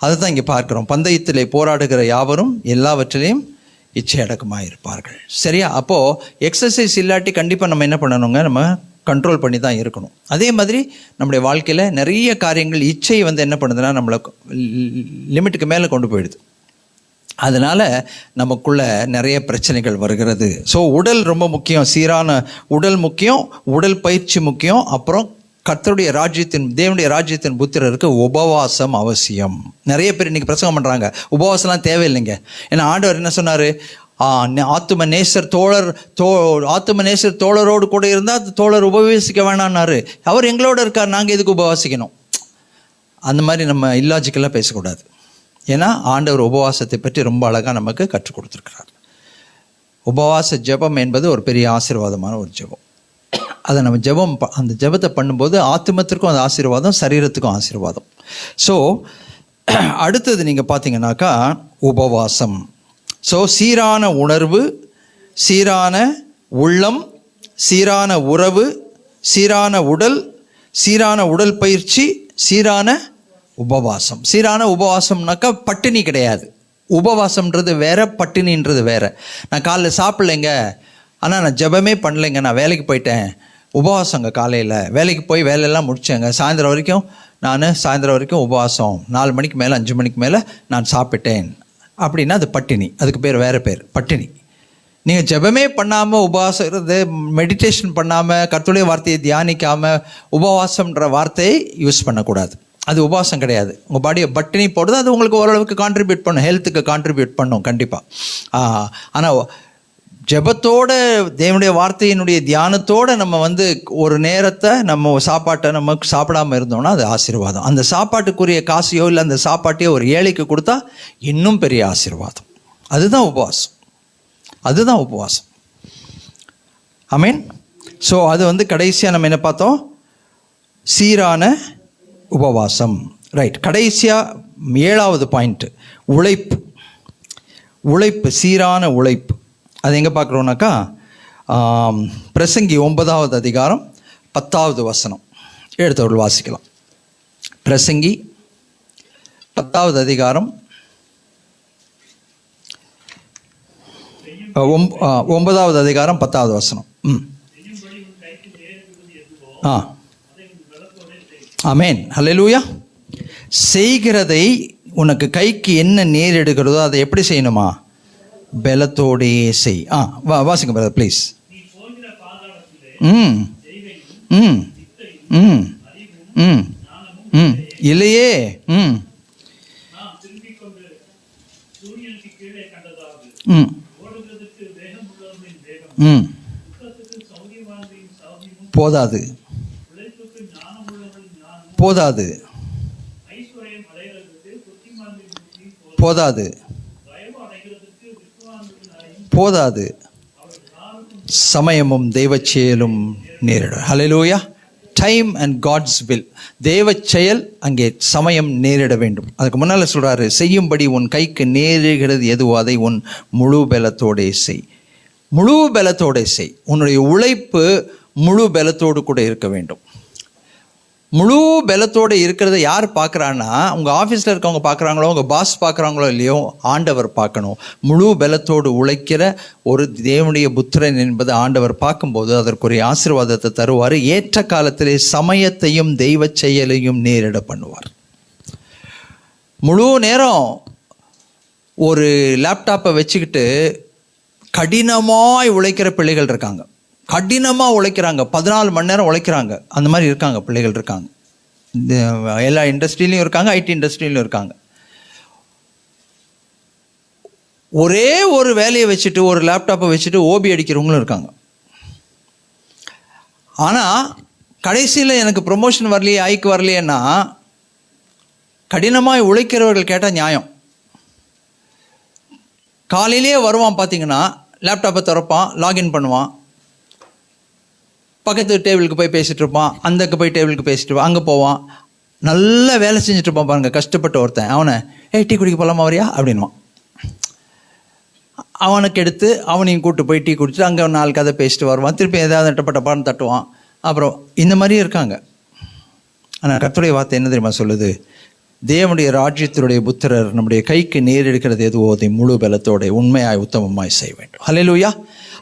அதுதான் இங்கே பார்க்குறோம். பந்தயத்திலே போராடுகிற யாவரும் எல்லாவற்றிலையும் இச்சை அடக்கமாக இருப்பார்கள். சரியா? அப்போது எக்ஸசைஸ் இல்லாட்டி கண்டிப்பாக நம்ம என்ன பண்ணணுங்க, நம்ம கண்ட்ரோல் பண்ணி தான் இருக்கணும். அதே மாதிரி நம்முடைய வாழ்க்கையில் நிறைய காரியங்கள் இச்சை என்ன பண்ணுதுன்னா நம்மளை லிமிட்டுக்கு மேலே கொண்டு போயிடுது. அதனால் நமக்குள்ள நிறைய பிரச்சனைகள் வருகிறது. ஸோ உடல் ரொம்ப முக்கியம், சீரான உடல் முக்கியம், உடல் பயிற்சி முக்கியம். அப்புறம் கர்த்தருடைய தேவனுடைய ராஜ்யத்தின் புத்திரருக்கு உபவாசம் அவசியம். நிறைய பேர் இன்றைக்கி பிரசங்கம் பண்ணுறாங்க, உபவாசம்லாம் தேவையில்லைங்க. ஏன்னா ஆண்டவர் என்ன சொன்னார்? ஆத்தும நேசர் தோழரோடு கூட இருந்தால் தோழர் உபவாசிக்க வேணான்னாரு. அவர் எங்களோட இருக்கார், நாங்கள் எதுக்கு உபவாசிக்கணும்? அந்த மாதிரி நம்ம இல்லாஜிக்கலாக பேசக்கூடாது. ஏன்னா ஆண்டவர் உபவாசத்தை பற்றி ரொம்ப அழகாக நமக்கு கற்றுக் கொடுத்துருக்கிறார். உபவாச ஜெபம் என்பது ஒரு பெரிய ஆசீர்வாதமான ஒரு ஜெபம். அதை நம்ம அந்த ஜெபத்தை பண்ணும்போது ஆத்துமத்திற்கும் அது ஆசீர்வாதம், சரீரத்துக்கும் ஆசீர்வாதம். ஸோ அடுத்தது நீங்கள் பார்த்தீங்கன்னாக்கா உபவாசம். ஸோ சீரான உணர்வு, சீரான உள்ளம், சீரான உறவு, சீரான உடல் பயிற்சி, சீரான உபவாசம். சீரான உபவாசம்னாக்கா பட்டினி கிடையாது. உபவாசம்ன்றது வேற, பட்டினின்றது வேற. நான் காலைல சாப்பிட்லைங்க, ஆனால் நான் ஜெபமே பண்ணலைங்க, நான் வேலைக்கு போயிட்டேன், உபவாசங்க. காலையில் வேலைக்கு போய் வேலையெல்லாம் முடித்தேங்க, சாயந்தரம் வரைக்கும் உபவாசம், 4 மணிக்கு மேலே 5 மணிக்கு மேலே நான் சாப்பிட்டேன். அப்படின்னா அது பட்டினி. அதுக்கு பேர் வேறு பேர், பட்டினி. நீங்கள் ஜெபமே பண்ணாமல் உபவாசம் இருந்து, மெடிடேஷன் பண்ணாமல், கர்த்தருடைய வார்த்தையை தியானிக்காமல் உபவாசம்ன்ற வார்த்தையை யூஸ் பண்ணக்கூடாது. அது உபவாசம் கிடையாது. உங்கள் பாடியை பட்டினி போடுறது அது உங்களுக்கு ஓரளவுக்கு கான்ட்ரிபியூட் பண்ணும், ஹெல்த்துக்கு கான்ட்ரிபியூட் பண்ணும் கண்டிப்பாக. ஆனால் ஜெபத்தோட தேவனுடைய வார்த்தையினுடைய தியானத்தோடு நம்ம ஒரு நேரத்தை நம்ம சாப்பாட்டை நம்ம சாப்பிடாமல் இருந்தோம்னா அது ஆசீர்வாதம். அந்த சாப்பாட்டுக்குரிய காசையோ இல்லை அந்த சாப்பாட்டையோ ஒரு ஏழைக்கு கொடுத்தா இன்னும் பெரிய ஆசீர்வாதம். அதுதான் உபவாசம், அதுதான் உபவாசம். ஆமீன். ஸோ அது கடைசியாக நம்ம என்ன பார்த்தோம்? சீரான உபவாசம். ரைட். கடைசியாக 7வது பாயிண்ட்டு, உழைப்பு. உழைப்பு, சீரான உழைப்பு. அது எங்கே பார்க்குறோன்னாக்கா பிரசங்கி 9வது அதிகாரம் 10வது வசனம். எடுத்தவர்கள் வாசிக்கலாம். பிரசங்கி 10வது அதிகாரம் 9வது அதிகாரம் 10வது வசனம். ஆமேன், ஹல்லேலூயா. செய்கிறதை உனக்கு கைக்கு என்ன நேரிடுகிறதோ அதை எப்படி செய்யணுமா? பலத்தோடே செய். வாசிங்க பிரதர் ப்ளீஸ். இல்லையே. போதாது, போதாது, போதாது, போதாது. சமயமும் தெய்வச் செயலும் நேரிடும். ஹல்லேலூயா. Time and God's will. தெய்வச் செயல், அங்கே சமயம் நேரிட வேண்டும். அதுக்கு முன்னால் சொல்கிறாரு, செய்யும்படி உன் கைக்கு நேருகிறது எதுவோ அதை உன் முழு பலத்தோடே செய். முழு பலத்தோடே செய். உன்னுடைய உழைப்பு முழு பலத்தோடு கூட இருக்க வேண்டும். முழு பலத்தோடு இருக்கிறத யார் பார்க்குறான்னா, உங்கள் ஆஃபீஸில் இருக்கவங்க பார்க்குறாங்களோ, உங்கள் பாஸ் பார்க்குறாங்களோ இல்லையோ, ஆண்டவர் பார்க்கணும். முழு பலத்தோடு உழைக்கிற ஒரு தேவனுடைய புத்திரன் என்பது ஆண்டவர் பார்க்கும்போது அதற்குரிய ஆசீர்வாதத்தை தருவார். ஏற்ற காலத்திலே சமயத்தையும் தெய்வ செயலையும் நேரிட பண்ணுவார். முழு நேரம் ஒரு லேப்டாப்பை வச்சுக்கிட்டு கடினமாய் உழைக்கிற பிள்ளைகள் இருக்காங்க. கடினமாக உழைக்கிறாங்க, 14 மணி நேரம் உழைக்கிறாங்க. அந்த மாதிரி இருக்காங்க பிள்ளைகள் இருக்காங்க. எல்லா இண்டஸ்ட்ரியிலையும் இருக்காங்க, ஐடி இண்டஸ்ட்ரியிலையும் இருக்காங்க. ஒரே ஒரு வேலையை வச்சுட்டு, ஒரு லேப்டாப்பை வச்சுட்டு ஓபி அடிக்கிறவங்களும் இருக்காங்க. ஆனால் கடைசியில் எனக்கு ப்ரொமோஷன் வரலையே, ஐக்கு வரலையேன்னா கடினமாக உழைக்கிறவர்கள் கேட்டால் நியாயம். காலையிலேயே வருவான், பார்த்தீங்கன்னா லேப்டாப்பை திறப்பான், லாகின் பண்ணுவான், பக்கத்து டேபிளுக்கு போய் பேசிகிட்டு இருப்பான், அந்தக்கு போய் டேபிளுக்கு பேசிட்டு இருப்பான், அங்கே போவான், நல்லா வேலை செஞ்சுட்டு இருப்பான். பாருங்க, கஷ்டப்பட்டு ஒருத்தன் அவனை டீ குடிக்க போகலாமா வரியா அப்படின்வான். அவனுக்கு எடுத்து அவனையும் கூப்பிட்டு போய் டீ குடிச்சிட்டு அங்கே 4 கதை பேசிட்டு வருவான். திருப்பி ஏதாவது டப்பான்னு தட்டுவான். அப்புறம் இந்த மாதிரியும் இருக்காங்க. ஆனால் கர்த்தருடைய வார்த்தை என்ன தெரியுமா சொல்லுது? தேவனுடைய ராஜ்யத்தினுடைய புத்திரர் நம்முடைய கைக்கு நேரெடுக்கிறது எதுவோ அதை முழு பலத்தோட உண்மையாய் உத்தமமாய் செய்ய வேண்டும். ஹல்லேலூயா.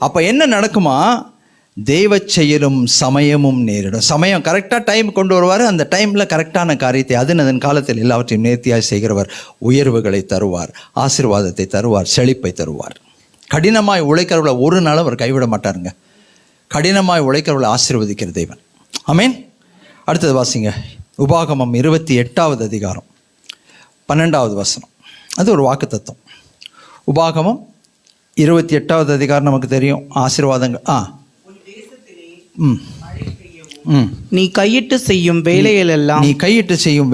அப்போ என்ன நடக்குமா? தெய்வ செயலும் சமயமும் நேரிடும். சமயம் கரெக்டாக டைம் கொண்டு வருவார். அந்த டைமில் கரெக்டான காரியத்தை அதன் காலத்தில் எல்லாவற்றையும் நேர்த்தியாக செய்கிறவர் உயர்வுகளை தருவார், ஆசீர்வாதத்தை தருவார், செழிப்பை தருவார். கடினமாய் உழைக்கிறவளை ஒரு நாளும் அவர் கைவிட மாட்டாருங்க. கடினமாய் உழைக்கிறவளை ஆசீர்வதிக்கிற தேவன். ஆமேன். அடுத்தது வாசிங்க. உபாகமம் 28வது அதிகாரம் 12வது வசனம். அது ஒரு வாக்கு தத்துவம். உபாகமம் 28வது அதிகாரம் நமக்கு தெரியும். ஆசீர்வாதங்கள். நீ கையிட்டு செய்யும்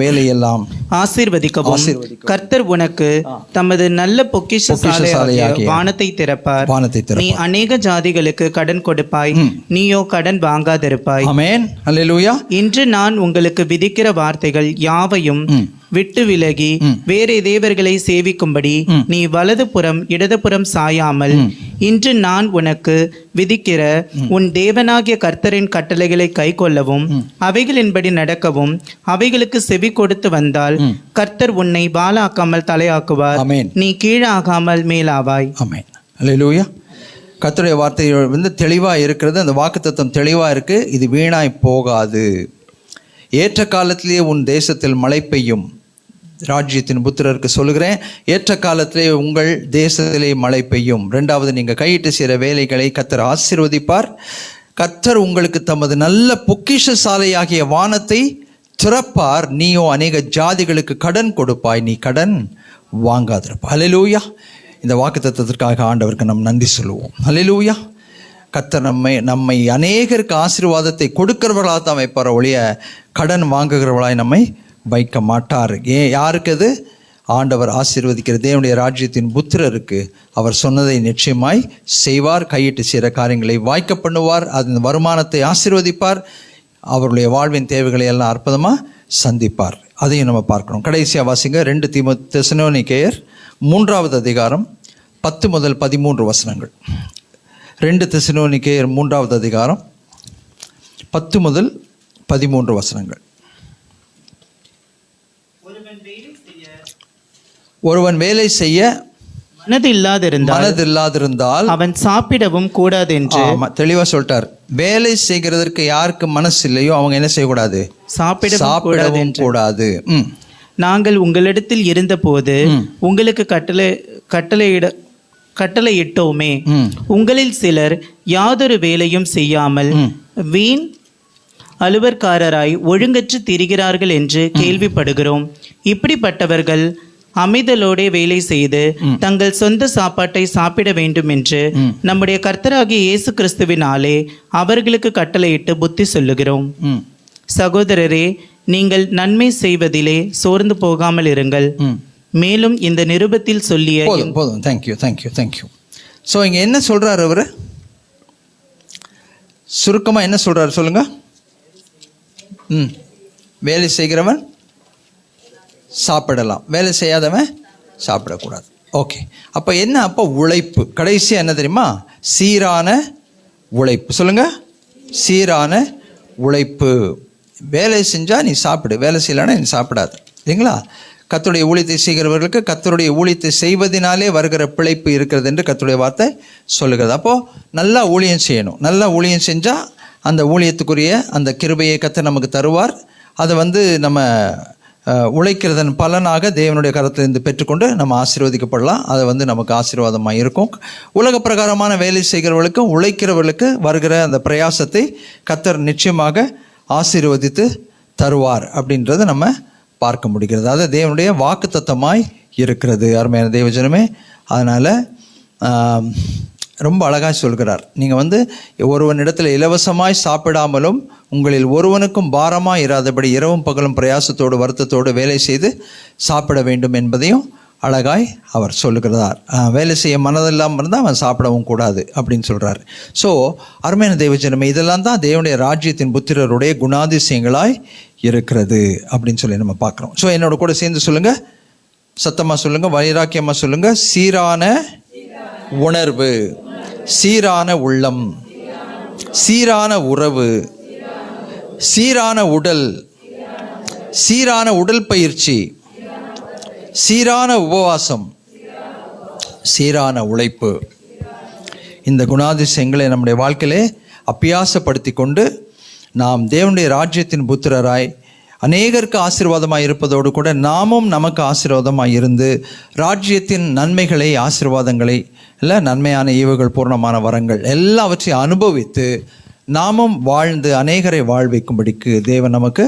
வேலையெல்லாம் ஆசீர்வதிக்கவும் கர்த்தர் உனக்கு தமது நல்ல பொக்கிஷசாலையாகிய வானத்தை திறப்பார். நீ அநேக ஜாதிகளுக்கு கடன் கொடுப்பாய், நீயோ கடன் வாங்காதிருப்பாய். ஆமென். அல்லேலூயா. இன்று நான் உங்களுக்கு விதிக்கிற வார்த்தைகள் யாவையும் விட்டு விலகி வேறே தேவர்களை சேவிக்கும்படி நீ வலதுபுறம் இடதுபுறம் சாயாமல் இன்று நான் உனக்கு விதிக்கிற உன் தேவனாகிய கர்த்தரின் கட்டளைகளை கைக்கொள்ளவும் அவைகளின்படி நடக்கவும் அவைகளுக்கு செவி கொடுத்து வந்தால் கர்த்தர் உன்னை பாலாக்காமல் தலையாக்குவார். நீ கீழாகாமல் மேலாவாய். ஆமென். அல்லேலூயா. கர்த்தருடைய வார்த்தை தெளிவாக இருக்கிறது. அந்த வாக்குத்தத்தம் தெளிவாக இருக்கு. இது வீணாய் போகாது. ஏற்ற காலத்திலேயே உன் தேசத்தில் மழை பெய்யும், ராஜ்யத்தின் புத்திரருக்கு சொல்லுகிறேன், ஏற்ற காலத்திலே உங்கள் தேசத்திலே மழை பெய்யும். 2வது, நீங்கள் கையிட்டு செய்கிற வேலைகளை கர்த்தர் ஆசீர்வதிப்பார். கர்த்தர் உங்களுக்கு தமது நல்ல பொக்கிஷ சாலையாகிய வானத்தை திறப்பார். நீயோ அநேக ஜாதிகளுக்கு கடன் கொடுப்பாய், நீ கடன் வாங்காதிருப்பாய். ஹல்லேலூயா. இந்த வாக்குத்தத்தத்திற்காக ஆண்டவருக்கு நாம் நன்றி சொல்லுவோம். ஹல்லேலூயா. கர்த்தர் நம்மை அநேகருக்கு ஆசீர்வாதத்தை கொடுக்கிறவர்களாக தான் வைப்பார் ஒழிய கடன் வாங்குகிறவர்களாய் நம்மை வைக்க மாட்டார். யாருக்கு அது? ஆண்டவர் ஆசீர்வதிக்கிற தேவனுடைய ராஜ்யத்தின் புத்திரருக்கு அவர் சொன்னதை நிச்சயமாய் செய்வார். கையிட்டு செய்கிற காரியங்களை வாய்க்க பண்ணுவார். அதன் வருமானத்தை ஆசீர்வதிப்பார். அவருடைய வாழ்வின் தேவைகளை எல்லாம் அற்புதமாக சந்திப்பார். அதையும் நம்ம பார்க்கணும். கடைசியாக வாசிங்க 2 தெசலோனிக்கேயர் 3வது அதிகாரம் 10 முதல் 13 வசனங்கள். 2 தெசலோனிக்கேயர் 3வது அதிகாரம் 10 முதல் 13 வசனங்கள். ஒருவன் வேலை செய்ய மனதில்லாதிருந்தால் அவன் சாப்பிடவும் கூடாது என்று தெளிவா சொல்லிட்டார். வேலை செய்கிறதற்கு யாருக்கு மனசு இல்லையோ அவங்க என்ன செய்யக்கூடாது? சாப்பிடவும் கூடாது. நாங்கள் உங்களிடத்தில் இருந்தபோது உங்களுக்கு கட்டளையிட்டோமே, உங்களில் சிலர் யாதொரு வேலையும் செய்யாமல் வீண் அலுவற்காரராய் ஒழுங்கற்று திரிகிறார்கள் என்று கேள்விப்படுகிறோம். இப்படிப்பட்டவர்கள் அமைதலோட வேலை செய்து தங்கள் சொந்த சாப்பாட்டை சாப்பிட வேண்டும் என்று நம்முடைய கர்த்தராகிய இயேசு கிறிஸ்துவினாலே அவர்களுக்கு கட்டளையிட்டு புத்தி சொல்லுகிறோம். சகோதரரே, நீங்கள் நன்மை செய்வதிலே சோர்ந்து போகாமல் இருங்கள். மேலும் இந்த நிருபத்தில் சொல்லிய போதும். தேங்க்யூ. ஸோ இங்கே என்ன சொல்றாரு அவரு? சுருக்கமாக என்ன சொல்றாரு சொல்லுங்க. வேலை செய்கிறவன் சாப்பிடலாம், வேலை செய்யாதவன் சாப்பிடக்கூடாது. ஓகே, அப்போ என்ன? அப்போ உழைப்பு. கடைசியாக என்ன தெரியுமா? சீரான உழைப்பு. சொல்லுங்க, சீரான உழைப்பு. வேலை செஞ்சால் நீ சாப்பிடு, வேலை செய்யலைன்னா நீ சாப்பிடாது. இல்லைங்களா? கர்த்தருடைய ஊழியத்தை செய்கிறவர்களுக்கு கர்த்தருடைய ஊழியத்தை செய்வதனாலே வருகிற பிழைப்பு இருக்கிறது என்று கர்த்தருடைய வார்த்தை சொல்லுகிறது. அப்போது நல்லா ஊழியம் செய்யணும். நல்லா ஊழியம் செஞ்சால் அந்த ஊழியத்துக்குரிய அந்த கிருபையை கர்த்தர் நமக்கு தருவார். அதை நம்ம உழைக்கிறதன் பலனாக தேவனுடைய கரத்திலிருந்து பெற்றுக்கொண்டு நம்ம ஆசீர்வதிக்கப்படலாம். அதை நமக்கு ஆசீர்வாதமாக இருக்கும். உலக பிரகாரமான வேலை செய்கிறவர்களுக்கும் உழைக்கிறவர்களுக்கு வருகிற அந்த பிரயாசத்தை கர்த்தர் நிச்சயமாக ஆசீர்வதித்து தருவார் அப்படின்றத நம்ம பார்க்க முடிகிறது. அது தேவனுடைய வாக்குத்தத்தமாய் இருக்கிறது. அருமையான தேவஜனமே, அதனால் ரொம்ப அழகாக சொல்கிறார். நீங்கள் ஒருவனிடத்தில் இலவசமாய் சாப்பிடாமலும் உங்களில் ஒருவனுக்கும் பாரமாக இராதபடி இரவும் பகலும் பிரயாசத்தோடு வருத்தத்தோடு வேலை செய்து சாப்பிட வேண்டும் என்பதையும் அழகாய் அவர் சொல்லுகிறார். வேலை செய்ய மனதில்லாமல் இருந்தால் அவன் சாப்பிடவும் கூடாது அப்படின்னு சொல்கிறார். ஸோ அருமையான தேவஜனமே, இதெல்லாம் தான் தேவனுடைய ராஜ்யத்தின் புத்திரருடைய குணாதிசயங்களாய் இருக்கிறது அப்படின்னு சொல்லி நம்ம பார்க்குறோம். ஸோ என்னோட கூட சேர்ந்து சொல்லுங்கள், சத்தமாக சொல்லுங்கள், வைராக்கியமாக சொல்லுங்கள். சீரான உணர்வு, சீரான உள்ளம், சீரான உறவு, சீரான உடல், சீரான உடல் பயிற்சி, சீரான உபவாசம், சீரான உழைப்பு. இந்த குணாதிசயங்களை நம்முடைய வாழ்க்கையிலே அபியாசப்படுத்தி கொண்டு நாம் தேவனுடைய ராஜ்யத்தின் புத்திரராய் அநேகருக்கு ஆசீர்வாதமாக இருப்பதோடு கூட நாமும் நமக்கு ஆசீர்வாதமாக இருந்து ராஜ்யத்தின் நன்மைகளை, ஆசீர்வாதங்களை, இல்லை நன்மையான ஈவுகள், பூர்ணமான வரங்கள் எல்லாவற்றையும் அனுபவித்து நாமும் வாழ்ந்து அநேகரை வாழ்விக்கும்படிக்கு தேவன் நமக்கு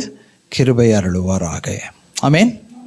கிருபை அருளுவாராக. ஆமென்.